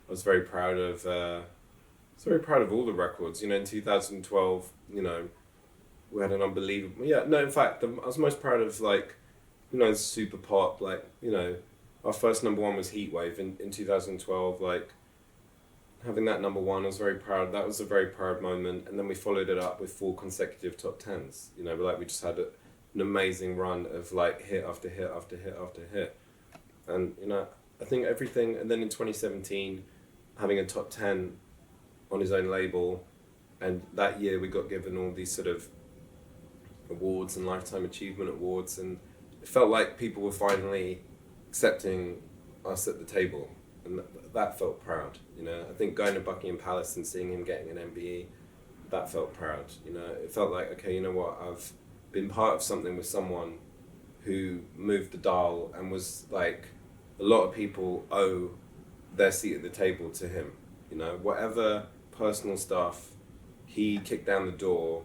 I was very proud of all the records. You know, in 2012, you know, we had an unbelievable... in fact, I was most proud of, like, you know, super pop, like, you know, our first number one was Heatwave in 2012, like, having that number one, I was very proud. That was a very proud moment, and then we followed it up with 4 consecutive top 10s, you know, like, we just had an amazing run of, like, hit after hit after hit after hit, and, you know, I think everything, and then in 2017, having a top 10 on his own label, and that year we got given all these sort of awards and lifetime achievement awards, and it felt like people were finally accepting us at the table, and that felt proud, you know. I think going to Buckingham Palace and seeing him getting an MBE, that felt proud, you know. It felt like, okay, you know what, I've been part of something with someone who moved the dial and was like, a lot of people owe their seat at the table to him, you know. Whatever personal stuff he kicked down the door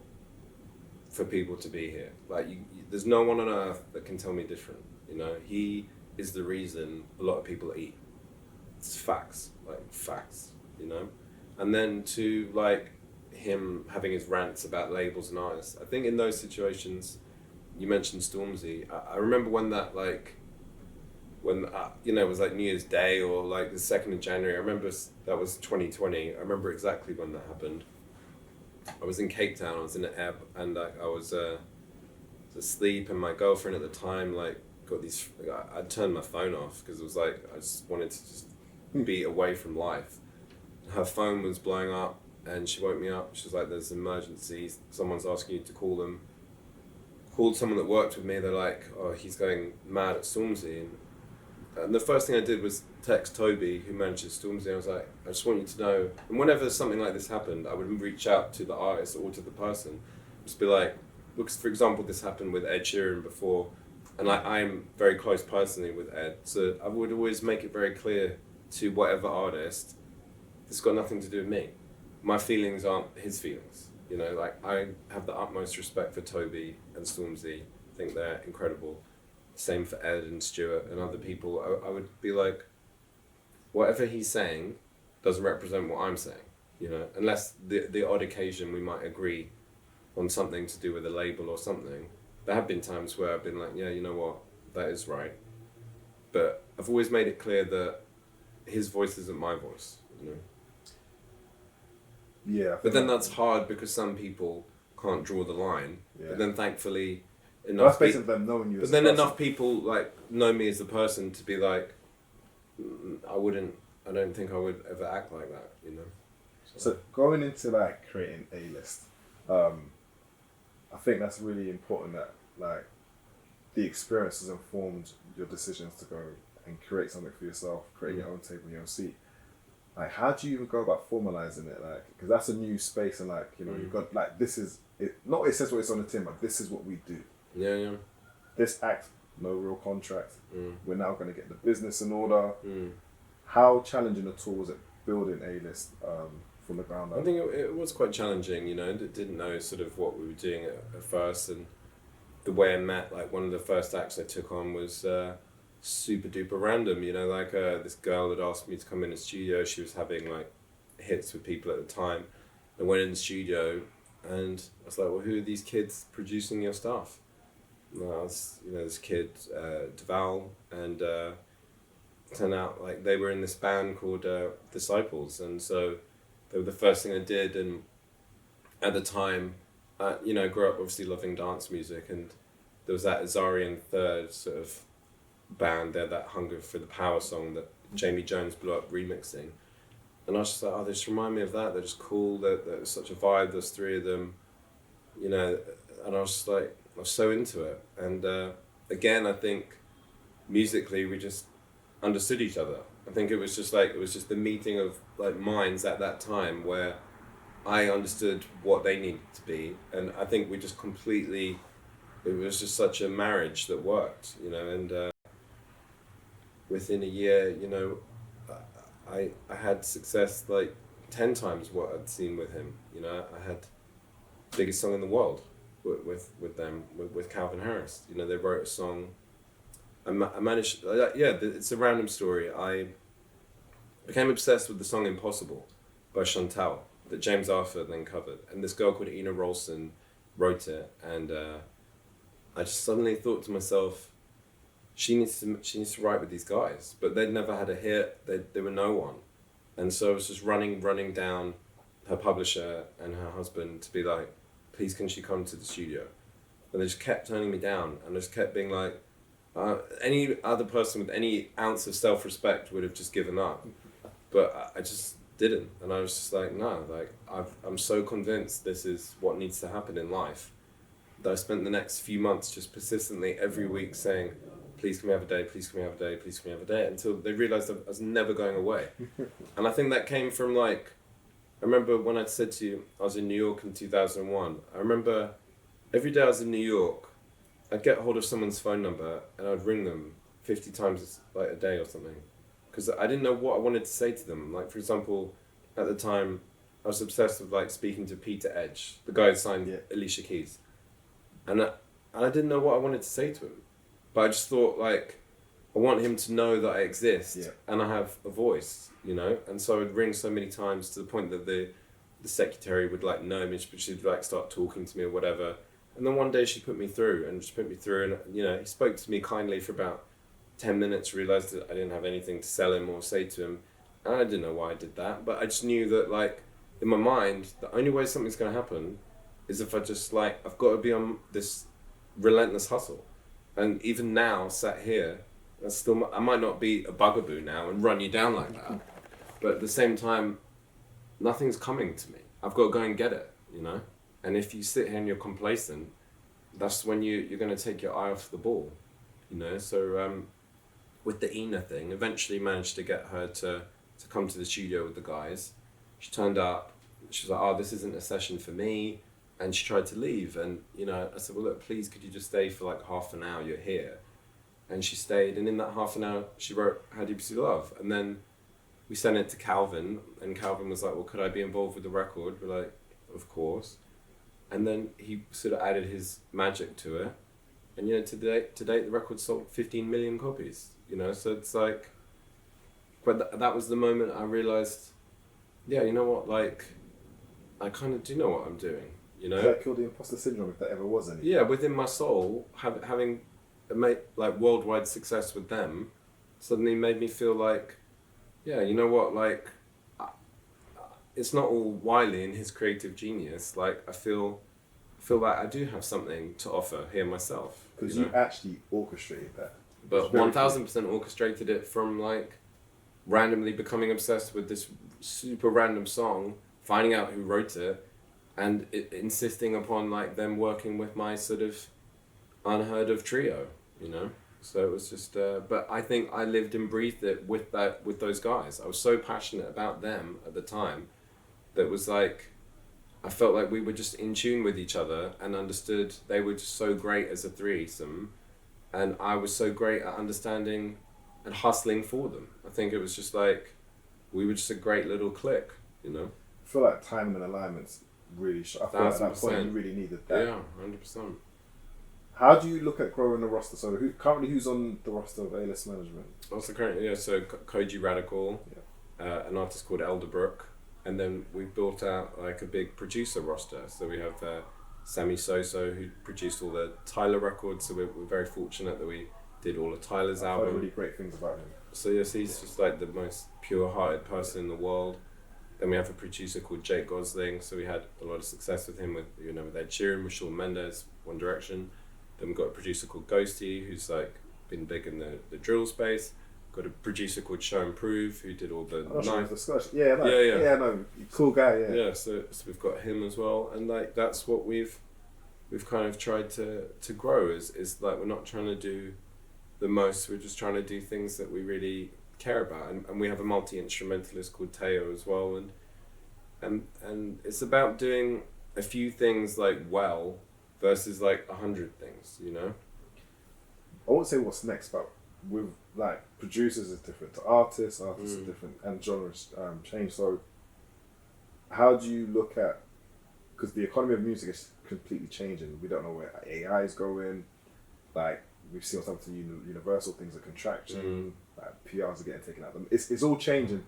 for people to be here. Like, there's no one on earth that can tell me different, you know. He is the reason a lot of people eat. It's facts, you know. And then to, like, him having his rants about labels and artists, I think in those situations, you mentioned Stormzy, I remember when that, like, when it was like New Year's Day or like the 2nd of January. I remember that was 2020. I remember exactly when that happened. I was in Cape Town. I was in an air, and I was asleep, and my girlfriend at the time got these. I turned my phone off because it was like I just wanted to just be away from life. Her phone was blowing up, and she woke me up. She was like, "There's an emergency. Someone's asking you to call them." Called someone that worked with me. They're like, "Oh, he's going mad at Stormzy." And the first thing I did was text Toby, who manages Stormzy. I was like, "I just want you to know." And whenever something like this happened, I would reach out to the artist or to the person, just be like, "Look, for example, this happened with Ed Sheeran before, and I'm very close personally with Ed, so I would always make it very clear to whatever artist, it's got nothing to do with me. My feelings aren't his feelings. You know, like I have the utmost respect for Toby and Stormzy. I think they're incredible. Same for Ed and Stuart and other people. I would be like, whatever he's saying doesn't represent what I'm saying. You know, unless the odd occasion we might agree on something to do with a label or something. There have been times where I've been like, yeah, you know what, that is right. But I've always made it clear that his voice isn't my voice, you know. Yeah. But then that's hard because some people can't draw the line. Yeah. But then thankfully Well, that's basically them knowing you. But then enough people like know me as a person to be like, I don't think I would ever act like that, you know. So going into like creating A-list, I think that's really important that like the experience has informed your decisions to go and create something for yourself, create your own table, your own seat. Like, how do you even go about formalizing it? Like, because that's a new space, and like, you know, you've got like, this is it. Not it says what it's on the tin, but this is what we do. Yeah, yeah. This act, no real contract. We're now going to get the business in order. How challenging at all was it building A-list from the ground up? I think it was quite challenging, you know. Didn't know sort of what we were doing at first, and the way I met, like one of the first acts I took on was super duper random, you know, like this girl had asked me to come in the studio. She was having like hits with people at the time. I went in the studio and I was like, well, who are these kids producing your stuff? And I was, you know, this kid, Deval, and turned out like they were in this band called Disciples, and so they were the first thing I did. And at the time, you know, I grew up obviously loving dance music, and there was that Azarian Third sort of band there, that Hunger for the Power song that Jamie Jones blew up remixing. And I was just like, oh, they just remind me of that. They're just cool. They're such a vibe. There's three of them, you know. And I was just like, I was so into it. And again, I think musically we just understood each other. I think it was just the meeting of like minds at that time where I understood what they needed to be, and I think we just completely. It was just such a marriage that worked, you know. And within a year, you know, I had success like 10 times what I'd seen with him. You know, I had the biggest song in the world with them, with Calvin Harris. You know, they wrote a song. I managed, it's a random story. I became obsessed with the song Impossible by Chantal that James Arthur then covered. And this girl called Ina Rolson wrote it. And I just suddenly thought to myself, she needs to write with these guys, but they'd never had a hit. They were no one, and so I was just running down her publisher and her husband to be like, please can she come to the studio? And they just kept turning me down, and I just kept being like, any other person with any ounce of self-respect would have just given up, but I just didn't, and I was just like, no, like I'm so convinced this is what needs to happen in life that I spent the next few months just persistently every week saying, please can we have a day, please can we have a day, please can we have a day, until they realised I was never going away. And I think that came from like, I remember when I said to you, I was in New York in 2001, I remember every day I was in New York, I'd get hold of someone's phone number and I'd ring them 50 times like a day or something. Because I didn't know what I wanted to say to them. Like for example, at the time, I was obsessed with like speaking to Peter Edge, the guy who signed Alicia Keys. And I didn't know what I wanted to say to him. But I just thought, like, I want him to know that I exist and I have a voice, you know? And so I would ring so many times to the point that the secretary would, like, know me, but she'd, like, start talking to me or whatever. And then one day she put me through, and, you know, he spoke to me kindly for about 10 minutes, realised that I didn't have anything to sell him or say to him. And I didn't know why I did that, but I just knew that, like, in my mind, the only way something's going to happen is if I just, like, I've got to be on this relentless hustle. And even now, sat here, I might not be a bugaboo now and run you down like that, but at the same time, nothing's coming to me. I've got to go and get it, you know? And if you sit here and you're complacent, that's when you're going to take your eye off the ball, you know? So with the Ina thing, eventually managed to get her to come to the studio with the guys. She turned up, she was like, oh, this isn't a session for me. And she tried to leave. And, you know, I said, well, look, please, could you just stay for like half an hour? You're here. And she stayed. And in that half an hour, she wrote How Deep Is Your Love? And then we sent it to Calvin. And Calvin was like, well, could I be involved with the record? We're like, of course. And then he sort of added his magic to it. And, you know, to date, the record sold 15 million copies. You know, so it's like... But that was the moment I realised, yeah, you know what, like, I kind of do know what I'm doing, you know? Did that kill the imposter syndrome, if that ever was any? Yeah, within my soul, having made, like, worldwide success with them suddenly made me feel like, yeah, you know what, like, it's not all Wiley and his creative genius. Like, I feel like I do have something to offer here myself. Because you actually orchestrated that. But 1000% orchestrated it from, like, randomly becoming obsessed with this super random song, finding out who wrote it, and insisting upon like them working with my sort of unheard of trio, you know. So it was just, but I think I lived and breathed it with those guys. I was so passionate about them at the time that was like, I felt like we were just in tune with each other and understood they were just so great as a threesome, and I was so great at understanding and hustling for them. I think it was just like, we were just a great little clique, you know? I feel like timing and alignment's really... I feel like at that point you really needed that. Yeah, 100%. How do you look at growing the roster? So who's on the roster of A-List Management? Also currently, yeah, so Koji Radical, an artist called Elderbrook, and then we built out like a big producer roster. So we have Sammy Soso, who produced all the Tyler records, so we're very fortunate that we did all of Tyler's album. I've heard really great things about him. So yes, he's just like the most pure-hearted person in the world. Then we have a producer called Jake Gosling, so we had a lot of success with him, with Ed Sheeran, with Shawn Mendes, One Direction. Then we've got a producer called Ghosty, who's like been big in the drill space. Got a producer called Show and Prove, who did all the cool guy, yeah. So we've got him as well, and like that's what we've kind of tried to grow is like, we're not trying to do the most, we're just trying to do things that we really care about, and we have a multi-instrumentalist called Teo as well, and it's about doing a few things like well versus like 100 things, you know. I won't say what's next, but with like producers is different to artists are different, and genres change. So how do you look at, because the economy of music is completely changing, we don't know where AI is going, like we've seen what's happening to Universal, things are contraction, like PRs are getting taken out. It's all changing.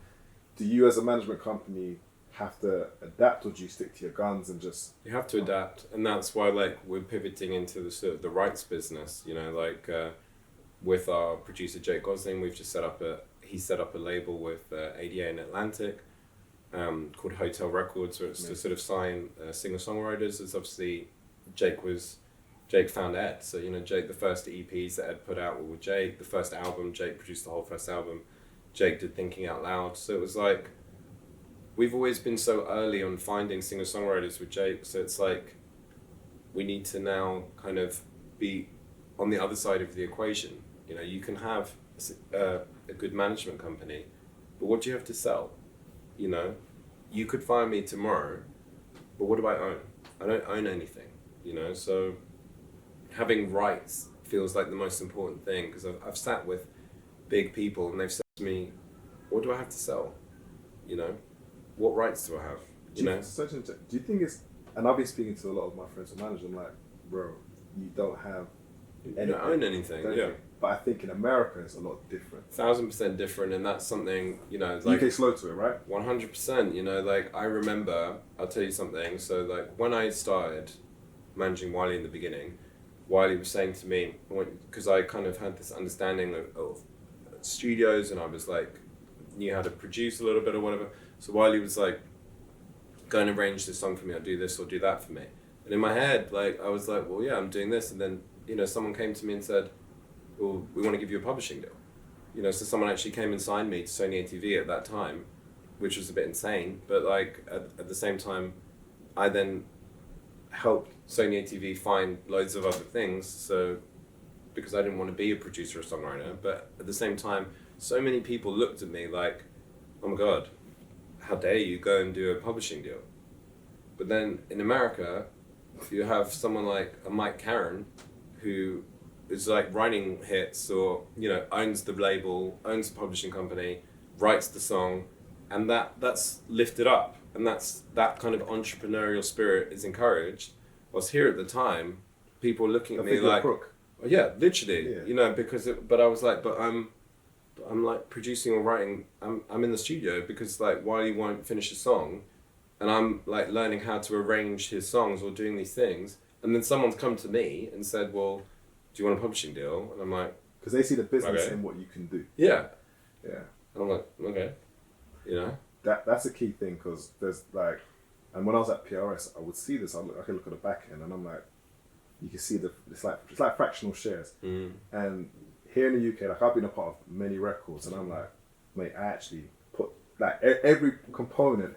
Do you as a management company have to adapt, or do you stick to your guns and just... You have to adapt, and that's why like we're pivoting into the sort of the rights business, you know, like with our producer Jake Gosling, we've just set up a label with ADA and Atlantic called Hotel Records, where it's to sort of sign singer-songwriters. As obviously Jake found Ed, so you know, Jake, the first EPs that Ed put out were with Jake. The first album, Jake produced the whole first album. Jake did Thinking Out Loud, so it was like, we've always been so early on finding singer-songwriters with Jake, so it's like, we need to now kind of be on the other side of the equation. You know, you can have a good management company, but what do you have to sell? You know, you could fire me tomorrow, but what do I own? I don't own anything, you know, so having rights feels like the most important thing, because I've sat with big people and they've said to me, what do I have to sell? You know, what rights do I have? Do you think it's, and I've been speaking to a lot of my friends and managers, I'm like, bro, you don't have anything. You don't own anything, yeah. But I think in America it's a lot different. 1000% different, and that's something, you know, like... UK slow to it, right? 100%, you know, like, I remember, I'll tell you something, so like, when I started managing Wiley in the beginning, Wiley was saying to me, because I kind of had this understanding of studios, and I was like, knew how to produce a little bit or whatever. So Wiley was like, go and arrange this song for me, or do this or do that for me. And in my head, like, I was like, well, yeah, I'm doing this. And then, you know, someone came to me and said, well, we want to give you a publishing deal. You know, so someone actually came and signed me to Sony ATV at that time, which was a bit insane. But like, at the same time, I then helped Sony ATV find loads of other things. So, because I didn't want to be a producer or songwriter, but at the same time, so many people looked at me like, oh my God, how dare you go and do a publishing deal? But then in America, you have someone like a Mike Caron who is like writing hits, or, you know, owns the label, owns the publishing company, writes the song, and that's lifted up, and that kind of entrepreneurial spirit is encouraged. Whilst here at the time, people were looking at me like, oh, yeah, literally, yeah. You know, but I was like, but I'm like producing or writing, I'm in the studio because like Wiley won't finish a song, and I'm like learning how to arrange his songs or doing these things, and then someone's come to me and said, well, do you want a publishing deal? And I'm like, because they see the business in what you can do. Yeah. Yeah. And I'm like, okay, you know. That's a key thing, because there's like, and when I was at PRS, I would see this. I could look at the back end, and I'm like, you can see it's like fractional shares. And here in the UK, like, I've been a part of many records, and I'm like, mate, I actually put like every component,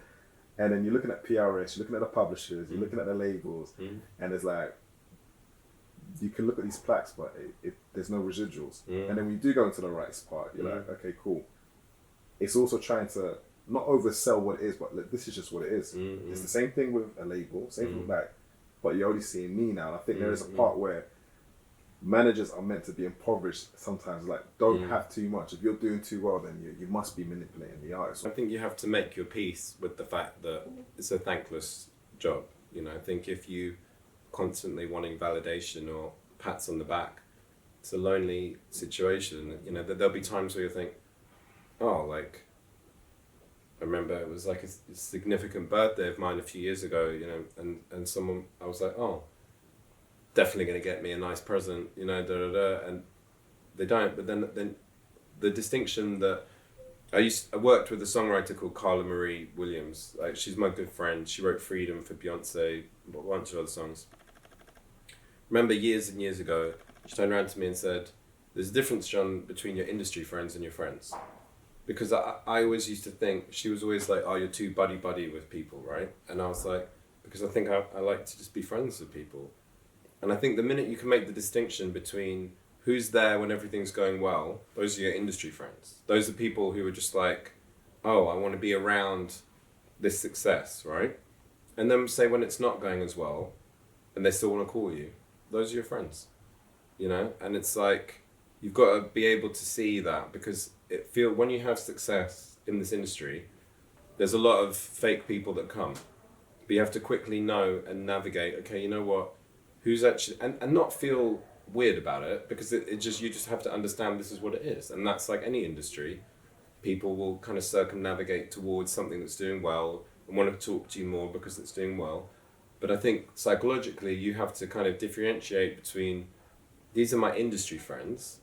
and then you're looking at PRS, you're looking at the publishers, you're looking at the labels, and it's like, you can look at these plaques, but there's no residuals. And then when you do go into the rights part, you're like, okay, cool. It's also trying to not oversell what it is, but look, this is just what it is. It's the same thing with a label, same thing with like, but you're only seeing me now. And I think there is a part where managers are meant to be impoverished sometimes. Like, don't have too much. If you're doing too well, then you must be manipulating the artist. I think you have to make your peace with the fact that it's a thankless job. You know, I think if you constantly wanting validation or pats on the back, it's a lonely situation. You know, there'll be times where you think, oh, like, I remember it was like a significant birthday of mine a few years ago, you know, and someone, I was like, oh, definitely going to get me a nice present, you know, and they don't. But then the distinction that I worked with a songwriter called Carla Marie Williams. Like, she's my good friend. She wrote Freedom for Beyonce, a bunch of other songs. Remember years and years ago, she turned around to me and said, there's a difference, John, between your industry friends and your friends. Because I always used to think, she was always like, oh, you're too buddy-buddy with people, right? And I was like, because I think I like to just be friends with people. And I think the minute you can make the distinction between who's there when everything's going well, those are your industry friends. Those are people who are just like, oh, I want to be around this success, right? And then say when it's not going as well, and they still want to call you, those are your friends, you know? And it's like, you've got to be able to see that, because when you have success in this industry, there's a lot of fake people that come. But you have to quickly know and navigate, okay, you know what, who's actually, and not feel weird about it, because it just, you just have to understand this is what it is. And that's like any industry. People will kind of circumnavigate towards something that's doing well and want to talk to you more because it's doing well. But I think psychologically you have to kind of differentiate between, these are my industry friends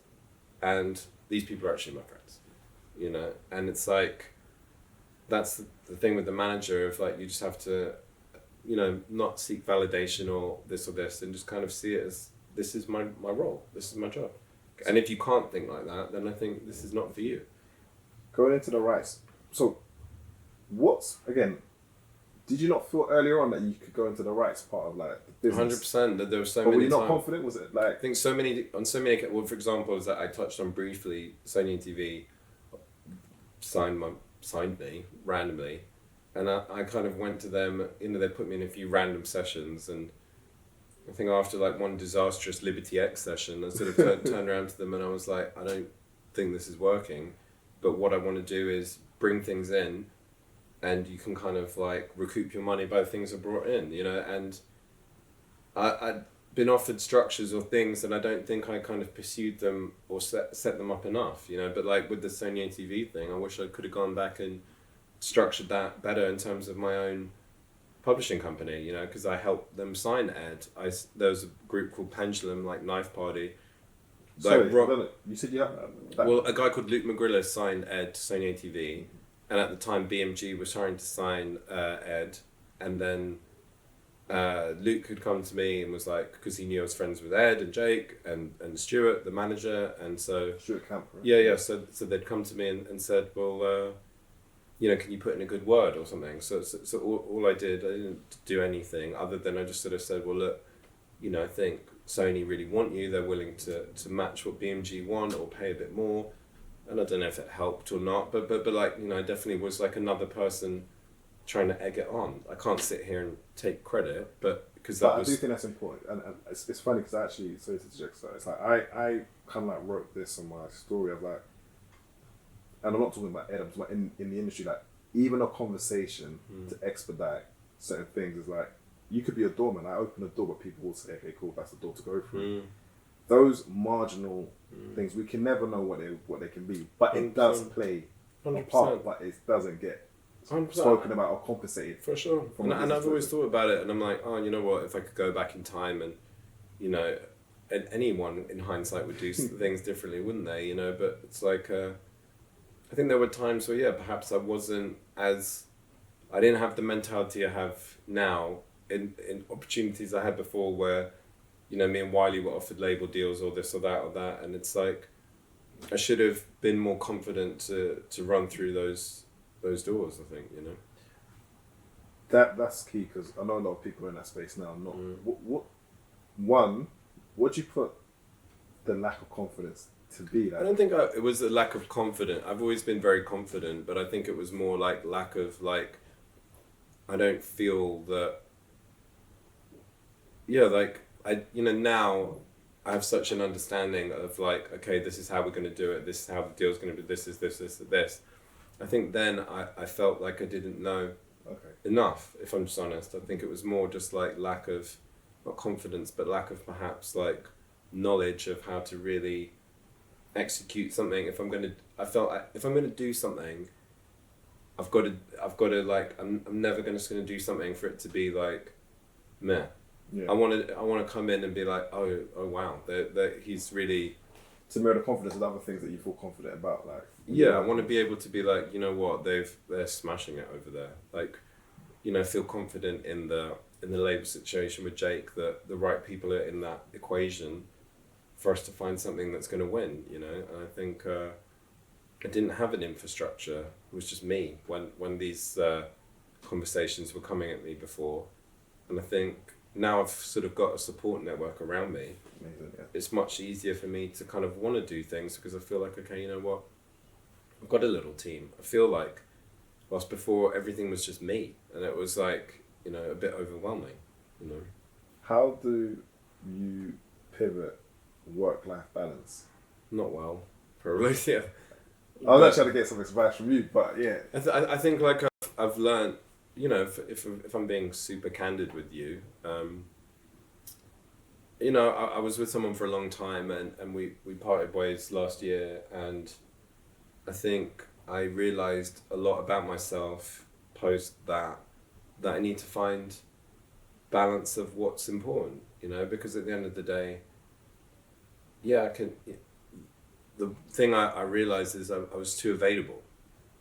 and these people are actually my friends, you know? And it's like, that's the thing with the manager of like, you just have to, you know, not seek validation or this, and just kind of see it as, this is my role, this is my job. And if you can't think like that, then I think this is not for you. Going into the rights, so again, did you not feel earlier on that you could go into the rights part of like the business? 100%, that there were so many. Were you not confident? Was it like? I think so many, well, for example, as that I touched on briefly, Sony TV signed me randomly, and I kind of went to them, you know, they put me in a few random sessions, and I think after like one disastrous Liberty X session, I sort of turned around to them and I was like, I don't think this is working, but what I want to do is bring things in, and you can kind of like recoup your money by things are brought in, you know. And I'd been offered structures or things, and I don't think I kind of pursued them or set them up enough, you know. But like with the Sony ATV thing, I wish I could have gone back and structured that better in terms of my own publishing company, you know, because I helped them sign Ed. There was a group called Pendulum, like Knife Party. Sorry, you said you had that. Well, a guy called Luke McGrillis signed Ed to Sony ATV, and at the time BMG was trying to sign Ed, and then Luke had come to me and was like, because he knew I was friends with Ed and Jake and Stuart, the manager, and so Stuart Camp, right? yeah. So they'd come to me and said, well, you know, can you put in a good word or something? So all I didn't do anything other than I just sort of said, well, look, you know, I think Sony really want you. They're willing to match what BMG want or pay a bit more. And I don't know if it helped or not, but like, you know, I definitely was like another person trying to egg it on. I can't sit here and take credit, but because that was... I do think that's important. And it's funny because actually, so it's like, I kind of like wrote this on my story of like, and I'm not talking about Ed, I'm talking about in the industry, like even a conversation to expedite certain things is like, you could be a doorman. I open a door, but people will say, okay, cool, that's the door to go through. Those marginal things, we can never know what they can be, but it does play 100%. A part, but it doesn't get 100%. Spoken about or compensated. For sure. And I've always thought about it, and I'm like, oh, you know what, if I could go back in time and, you know, and anyone in hindsight would do things differently, wouldn't they? You know, but it's like, I think there were times where, yeah, perhaps I didn't have the mentality I have now in opportunities I had before where, you know, me and Wiley were offered label deals or this or that, and it's like, I should have been more confident to run through those doors, I think, you know. That's key, because I know a lot of people in that space now. What do you put the lack of confidence to be like? I don't think it was a lack of confidence. I've always been very confident, but I think it was more like lack of like, I don't feel that, yeah, like now I have such an understanding of like, okay, this is how we're going to do it. This is how the deal's going to be. This is this. I think then I felt like I didn't know enough, if I'm just honest. I think it was more just like lack of, not confidence, but lack of perhaps like knowledge of how to really execute something. If I'm going to do something, I've got to like, I'm never going to do something for it to be like, meh. Yeah. I want to come in and be like, oh wow, he's really... To mirror the confidence of other things that you feel confident about, like... Yeah, I want to be able to be like, you know what, they're smashing it over there. Like, you know, feel confident in the labour situation with Jake, that the right people are in that equation for us to find something that's going to win, you know? And I think I didn't have an infrastructure. It was just me when these conversations were coming at me before. And I think now I've sort of got a support network around me. Amazing, yeah. It's much easier for me to kind of want to do things because I feel like, okay, you know what? I've got a little team. I feel like, whilst before everything was just me, and it was like, you know, a bit overwhelming, you know. How do you pivot work-life balance? Not well, probably, yeah. I was actually trying to get some advice from you, but yeah. I think like I've learned, you know, if I'm being super candid with you, you know, I was with someone for a long time and we parted ways last year, and I think I realised a lot about myself post that I need to find balance of what's important, you know, because at the end of the day, yeah, the thing I realised is I was too available,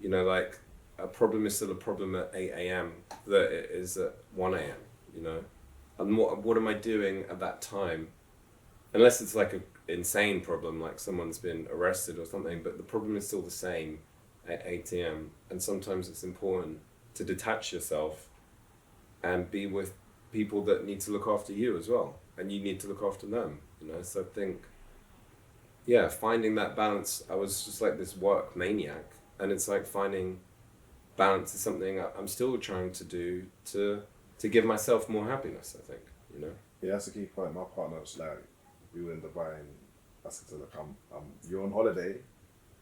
you know, like a problem is still a problem at 8 a.m. that it is at 1 a.m., you know. And what am I doing at that time? Unless it's like an insane problem, like someone's been arrested or something, but the problem is still the same at 8 a.m. And sometimes it's important to detach yourself and be with people that need to look after you as well. And you need to look after them, you know. So I think, yeah, finding that balance, I was just like this work maniac. And it's like finding balance is something I'm still trying to do to give myself more happiness, I think, you know. Yeah, that's a key point. My partner was like, we were in Dubai, and I said to her, look, you're on holiday,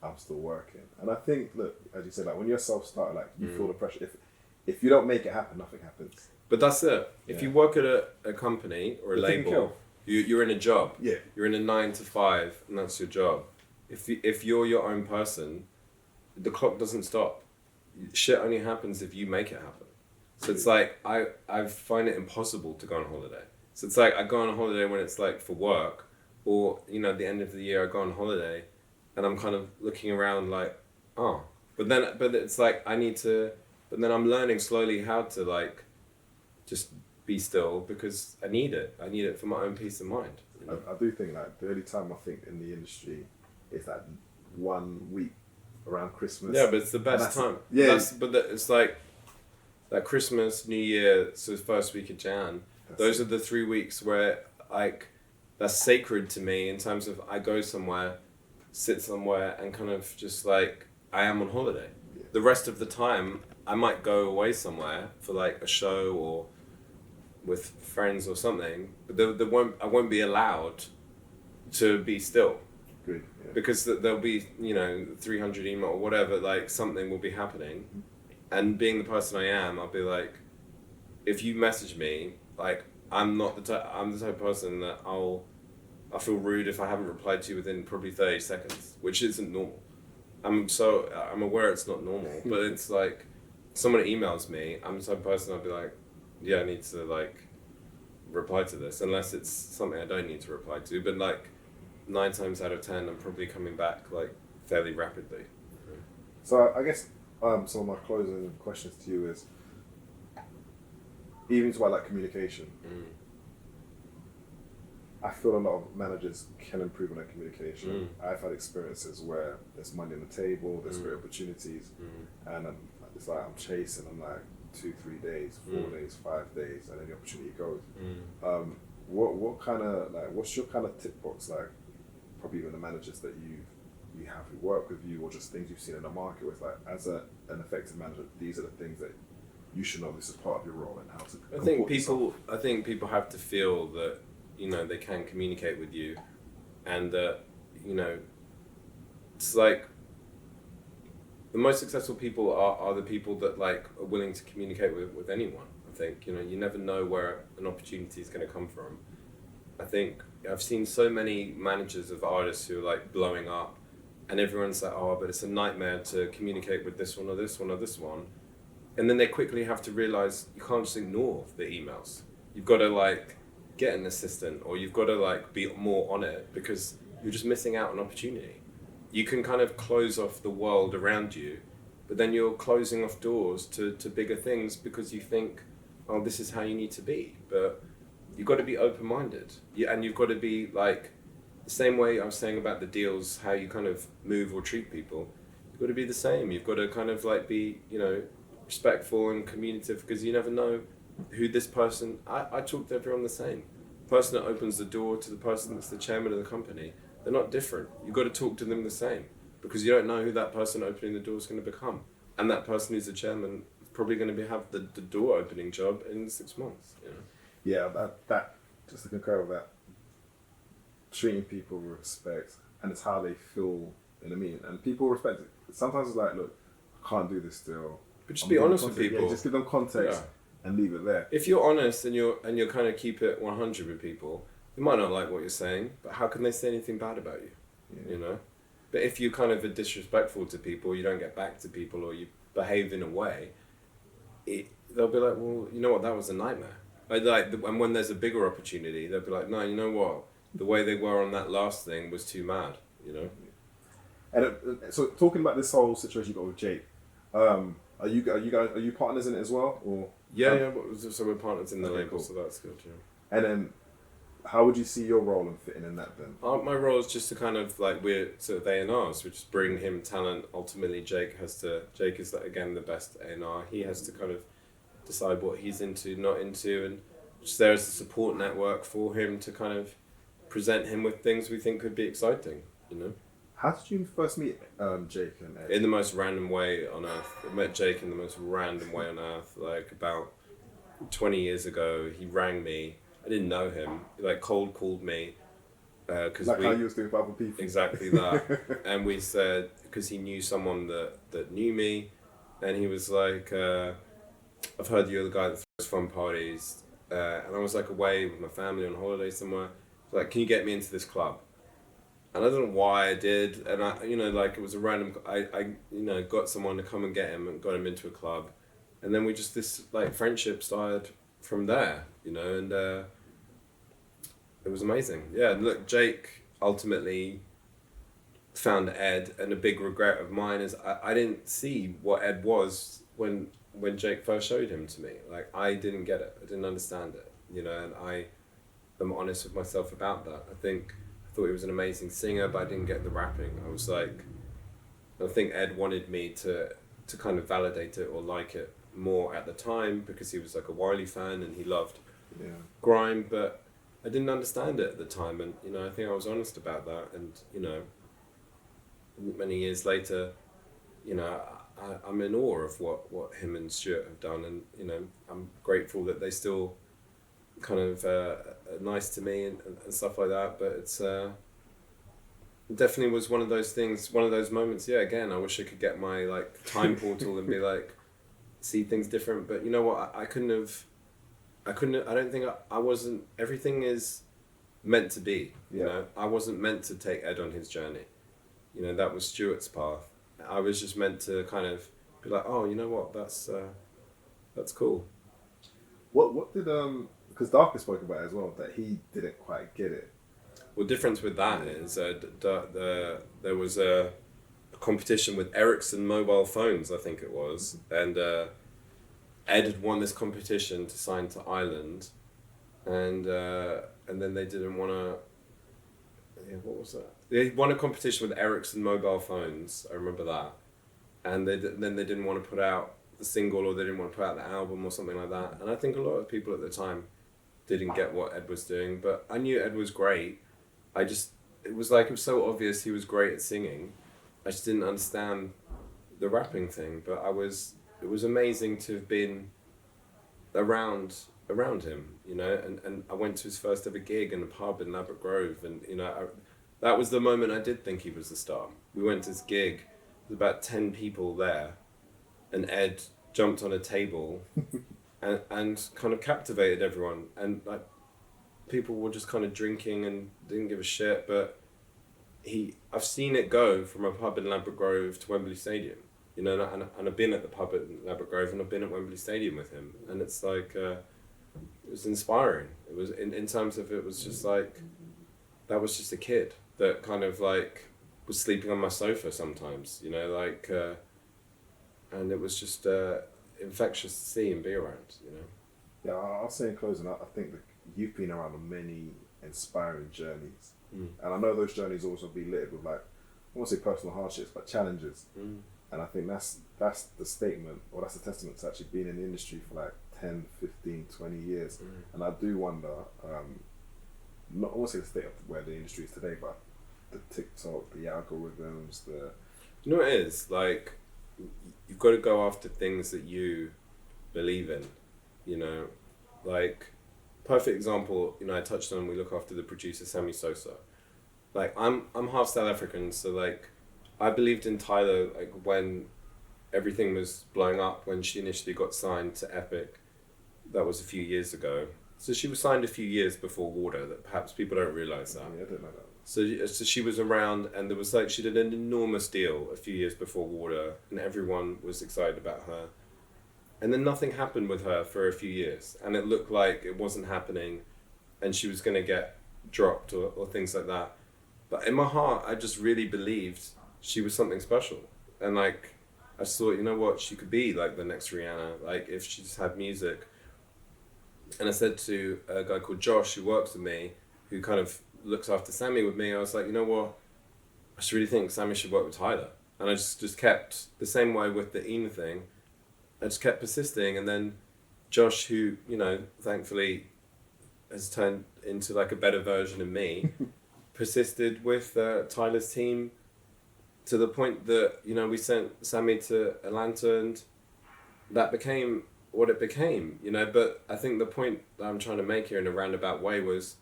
I'm still working. And I think, look, as you said, like when you're self-starter, like you feel the pressure. If you don't make it happen, nothing happens. But that's it. If you work at a company or a label, you're in a job. Yeah. You're in a 9 to 5, and that's your job. If you're your own person, the clock doesn't stop. Shit only happens if you make it happen. So it's like I find it impossible to go on holiday. So it's like I go on holiday when it's like for work, or at the end of the year I go on holiday, and I'm kind of looking around like, oh, but it's like I need to, but then I'm learning slowly how to like, just be still because I need it. I need it for my own peace of mind. I do think like the only time I think in the industry is that 1 week around Christmas. Yeah, but it's the best time. Yeah, it's like that Christmas, New Year, so the first week of Jan. Those are the 3 weeks where like that's sacred to me in terms of I go somewhere, sit somewhere, and kind of just like I am on holiday. Yeah. The rest of the time, I might go away somewhere for like a show or with friends or something, but I won't be allowed to be still. Good. Yeah. Because there'll be 300 email or whatever, like something will be happening, and being the person I am, I'll be like, if you message me, like I'm the type of person that I feel rude if I haven't replied to you within probably 30 seconds, which isn't normal. I'm aware it's not normal, but it's like someone emails me, I'm the type of person I'll be like, yeah, I need to like reply to this, unless it's something I don't need to reply to, but like 9 times out of 10 I'm probably coming back like fairly rapidly. So I guess some of my closing questions to you is, even about like communication, I feel a lot of managers can improve on their communication. I've had experiences where there's money on the table, there's great opportunities, and it's like I'm chasing, I'm like 2-3 days, 4 days, 5 days, and then the opportunity goes. What kind of like, what's your kind of tip box like? Probably even the managers that you have who work with you, or just things you've seen in the market with, like as an effective manager, these are the things that you should know this is part of your role and how to. I think people have to feel that they can communicate with you, and that it's like the most successful people are the people that like are willing to communicate with anyone. I think you never know where an opportunity is going to come from. I think I've seen so many managers of artists who are like blowing up, and everyone's like, oh, but it's a nightmare to communicate with this one or this one or this one. And then they quickly have to realize you can't just ignore the emails. You've got to like get an assistant, or you've got to like be more on it, because you're just missing out on opportunity. You can kind of close off the world around you, but then you're closing off doors to bigger things because you think, oh, this is how you need to be. But you've got to be open-minded. And you've got to be like, the same way I was saying about the deals, how you kind of move or treat people, you've got to be the same. You've got to kind of like be, respectful and communicative, because you never know who this person, I talk to everyone the same. The person that opens the door to the person that's the chairman of the company, they're not different. You've got to talk to them the same, because you don't know who that person opening the door is going to become. And that person who's the chairman is probably going to have the door opening job in 6 months. Yeah, that just to concur with that, treating people with respect, and it's how they feel in a meeting, and people respect it. Sometimes it's like, look, I can't do this still. But just be honest with people. Yeah, just give them context and leave it there. If you're honest and you're kind of keep it 100 with people, they might not like what you're saying, but how can they say anything bad about you? Yeah. But if you kind of are disrespectful to people, you don't get back to people, or you behave in a way, they'll be like, well, you know what, that was a nightmare. And when there's a bigger opportunity, they'll be like, no, you know what, the way they were on that last thing was too mad, And so talking about this whole situation you got with Jake, are you partners in it as well, or? Yeah. So we're partners in the label, cool. So that's good. Yeah. And then, how would you see your role in fitting in that then? My role is just to kind of like, we're sort of A&Rs, we just bring him talent. Ultimately, Jake is again the best A&R. He has to kind of decide what he's into, not into, and just there as a support network for him to kind of present him with things we think could be exciting. How did you first meet Jake and Ed? In the most random way on earth. I met Jake in the most random way on earth. Like about 20 years ago, he rang me. I didn't know him. He like cold called me. How you was doing for other people. Exactly that. And we said, because he knew someone that knew me, and he was like, I've heard you're the guy that throws fun parties. And I was like away with my family on holiday somewhere. Like, can you get me into this club? And I don't know why I did, and it was a random. I got someone to come and get him and got him into a club, and then we just, this like friendship started from there, you know, and it was amazing. Yeah, and look, Jake ultimately found Ed, and a big regret of mine is I didn't see what Ed was when Jake first showed him to me. Like, I didn't get it. I didn't understand it, you know, and I am honest with myself about that. I thought he was an amazing singer, but I didn't get the rapping. I was like, I think Ed wanted me to kind of validate it or like it more at the time, because he was like a Wiley fan and he loved grime, but I didn't understand it at the time. And, you know, I think I was honest about that. And, you know, many years later, you know, I'm in awe of what him and Stuart have done, and, you know, I'm grateful that they still kind of are nice to me and stuff like that. But it's it definitely was one of those things, one of those moments. Yeah, again, I wish I could get my like time portal and be like, see things different. But you know what? I don't think I wasn't. Everything is meant to be. You know, I wasn't meant to take Ed on his journey. You know, that was Stuart's path. I was just meant to kind of be like, oh, you know what? That's cool. What did because Darker spoke about it as well, that he didn't quite get it. Well, difference with that is there was a competition with Ericsson mobile phones, I think it was, and Ed had won this competition to sign to Ireland, and then they didn't want to. Yeah, what was that? They won a competition with Ericsson mobile phones. I remember that, and then they didn't want to put out the single, or they didn't want to put out the album or something like that. And I think a lot of people at the time didn't get what Ed was doing, but I knew Ed was great. It was so obvious he was great at singing. I just didn't understand the rapping thing, but it was amazing to have been around him, you know, and I went to his first ever gig in a pub in Ladbroke Grove, and, you know, that was the moment I did think he was the star. We went to this gig, there was about 10 people there, and Ed jumped on a table and kind of captivated everyone, and like people were just kind of drinking and didn't give a shit, but I've seen it go from a pub in Ladbroke Grove to Wembley Stadium, you know, and I've been at the pub at Ladbroke Grove, and I've been at Wembley Stadium with him, and it's like it was inspiring. It was in terms of, it was just like, that was just a kid that kind of like was sleeping on my sofa sometimes, you know, like and it was just infectious to see and be around, you know. Yeah, I'll say in closing, I think that you've been around on many inspiring journeys, and I know those journeys also be littered with, like, I won't say personal hardships, but challenges. And I think that's the statement, or that's a testament to actually being in the industry for like 10, 15, 20 years. And I do wonder, not, I won't say the state of where the industry is today, but the TikTok, the algorithms, You know what it is? Like, you've got to go after things that you believe in, you know, like, perfect example, you know, I touched on, we look after the producer Sammy Sosa. Like, I'm half South African, so like, I believed in Tyler, like, when everything was blowing up, when she initially got signed to Epic. That was a few years ago. So she was signed a few years before Water, that perhaps people don't realise that. Yeah, I didn't know that. So she was around, and there was like, she did an enormous deal a few years before Water, and everyone was excited about her. And then nothing happened with her for a few years, and it looked like it wasn't happening, and she was going to get dropped or things like that. But in my heart, I just really believed she was something special. And like, I just thought, you know what, she could be like the next Rihanna, like if she just had music. And I said to a guy called Josh, who works with me, who kind of looks after Sammy with me, I was like, you know what, I just really think Sammy should work with Tyler. And I just kept, the same way with the Ina thing, I just kept persisting. And then Josh, who, you know, thankfully has turned into like a better version of me, persisted with Tyler's team to the point that, you know, we sent Sammy to Atlanta, and that became what it became, you know. But I think the point that I'm trying to make here in a roundabout way was,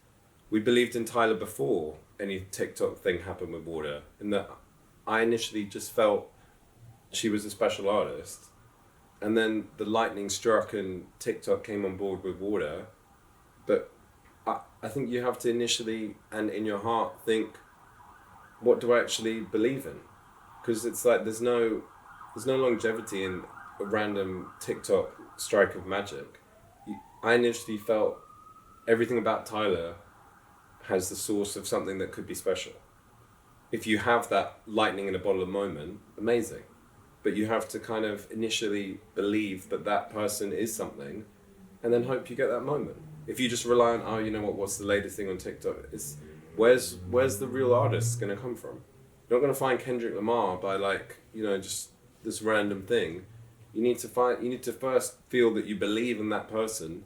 we believed in Tyler before any TikTok thing happened with Water, and that I initially just felt she was a special artist, and then the lightning struck and TikTok came on board with Water. But I think you have to initially, and in your heart, think, what do I actually believe in? Because it's like there's no longevity in a random TikTok strike of magic. I initially felt everything about Tyler has the source of something that could be special. If you have that lightning in a bottle moment, amazing. But you have to kind of initially believe that that person is something and then hope you get that moment. If you just rely on, oh, you know what's the latest thing on TikTok? It's where's the real artist going to come from? You're not going to find Kendrick Lamar by like, just this random thing. You need to first feel that you believe in that person,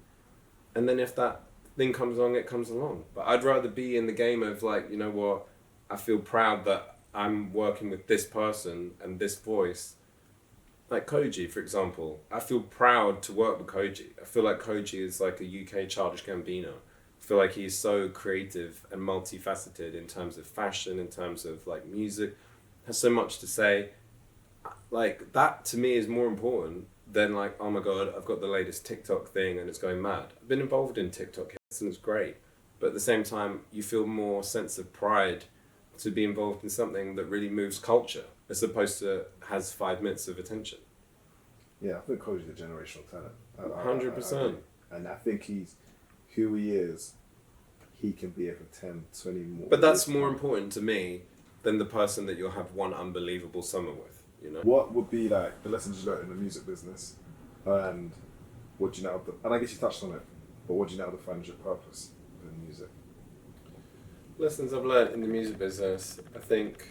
and then if that thing comes along, it comes along. But I'd rather be in the game of like, you know what, I feel proud that I'm working with this person and this voice. Like Koji, for example. I feel proud to work with Koji. I feel like Koji is like a UK Childish Gambino. I feel like he's so creative and multifaceted in terms of fashion, in terms of like music, has so much to say. Like that to me is more important than like, oh my God, I've got the latest TikTok thing and it's going mad. I've been involved in TikTok hits and it's great. But at the same time, you feel more sense of pride to be involved in something that really moves culture as opposed to has 5 minutes of attention. Yeah, I think Koji's a generational talent. 100%. And I think he's who he is. He can be here for 10, 20 more. But that's more important to me than the person that you'll have one unbelievable summer with, What would be like the lessons you learned in the music business, and what do you now? And I guess you touched on it, but what do you now define as your purpose in music? Lessons I've learned in the music business, I think,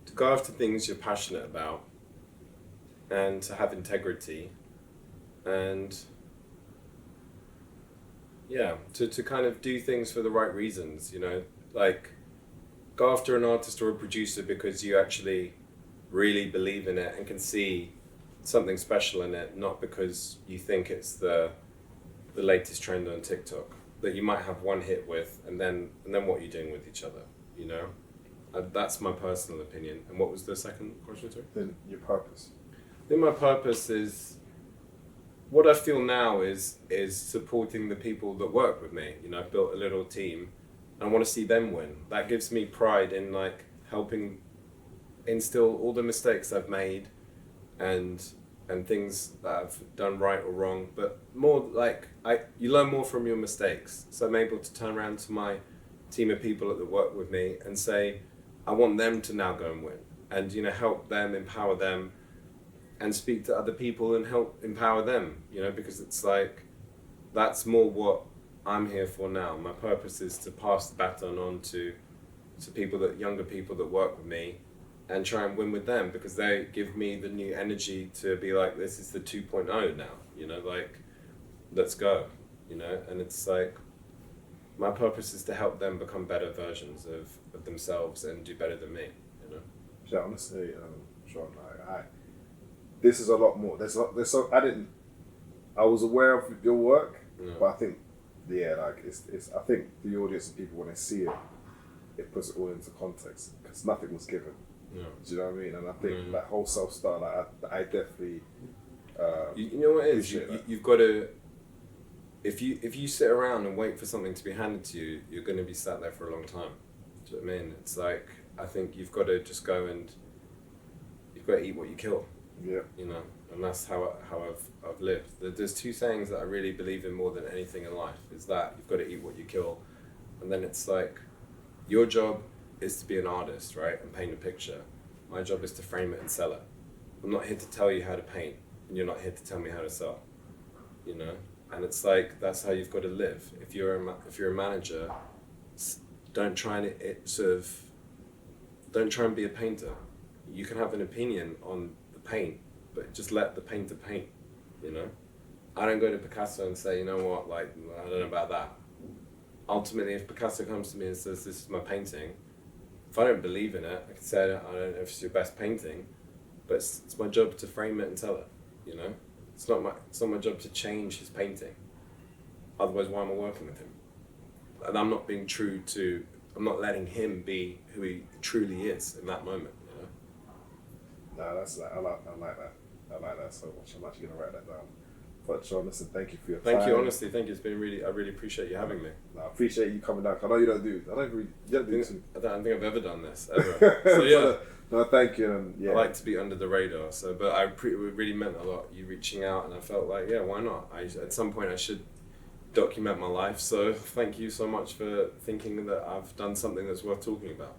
to go after things you're passionate about, and to have integrity, and to kind of do things for the right reasons, like go after an artist or a producer because you actually really believe in it and can see something special in it, not because you think it's the latest trend on TikTok that you might have one hit with, and then what are you doing with each other, That's my personal opinion. And what was the second question, sorry? Then your purpose. I think my purpose is, what I feel now is supporting the people that work with me. I've built a little team and I want to see them win. That gives me pride in like helping instill all the mistakes I've made and things that I've done right or wrong, but more like you learn more from your mistakes. So I'm able to turn around to my team of people that work with me and say, I want them to now go and win, and help them, empower them, and speak to other people and help empower them, because it's like, that's more what I'm here for now. My purpose is to pass the baton on to younger people that work with me and try and win with them, because they give me the new energy to be like, this is the 2.0 now, like, let's go, and it's like, my purpose is to help them become better versions of themselves and do better than me, Yeah, honestly, Sean, this is a lot more. I was aware of your work, but I think, it's. I think the audience and people, when they see it, it puts it all into context, because nothing was given. Yeah. Do you know what I mean? And I think that whole self-start, I definitely. You know what it is? You've got to. If you sit around and wait for something to be handed to you, you're going to be sat there for a long time. Do you know what I mean? It's like, I think you've got to just go and you've got to eat what you kill. Yeah. And that's how I've lived. There's two sayings that I really believe in more than anything in life. Is that you've got to eat what you kill, and then it's like, your job is to be an artist, right, and paint a picture. My job is to frame it and sell it. I'm not here to tell you how to paint, and you're not here to tell me how to sell. And it's like, that's how you've got to live. If you're a manager, don't try and be a painter. You can have an opinion on the paint, but just let the painter paint. I don't go to Picasso and say, you know what, like, I don't know about that. Ultimately, if Picasso comes to me and says, this is my painting, if I don't believe in it, I can say, I don't know if it's your best painting, but it's my job to frame it and sell it. It's not my job to change his painting. Otherwise, why am I working with him? And I'm not letting him be who he truly is in that moment. No, that's like, I like that. I like that so much. I'm actually gonna write that down. But Sean, listen, thank you for your time. Thank you, honestly. Thank you. It's been I really appreciate you having me. No, I appreciate you coming down. I know you don't do too. I don't think I've ever done this ever. So yeah. No, thank you. And yeah, I like to be under the radar. So, but it really meant a lot, you reaching out, and I felt like, yeah, why not? At some point I should document my life. So thank you so much for thinking that I've done something that's worth talking about.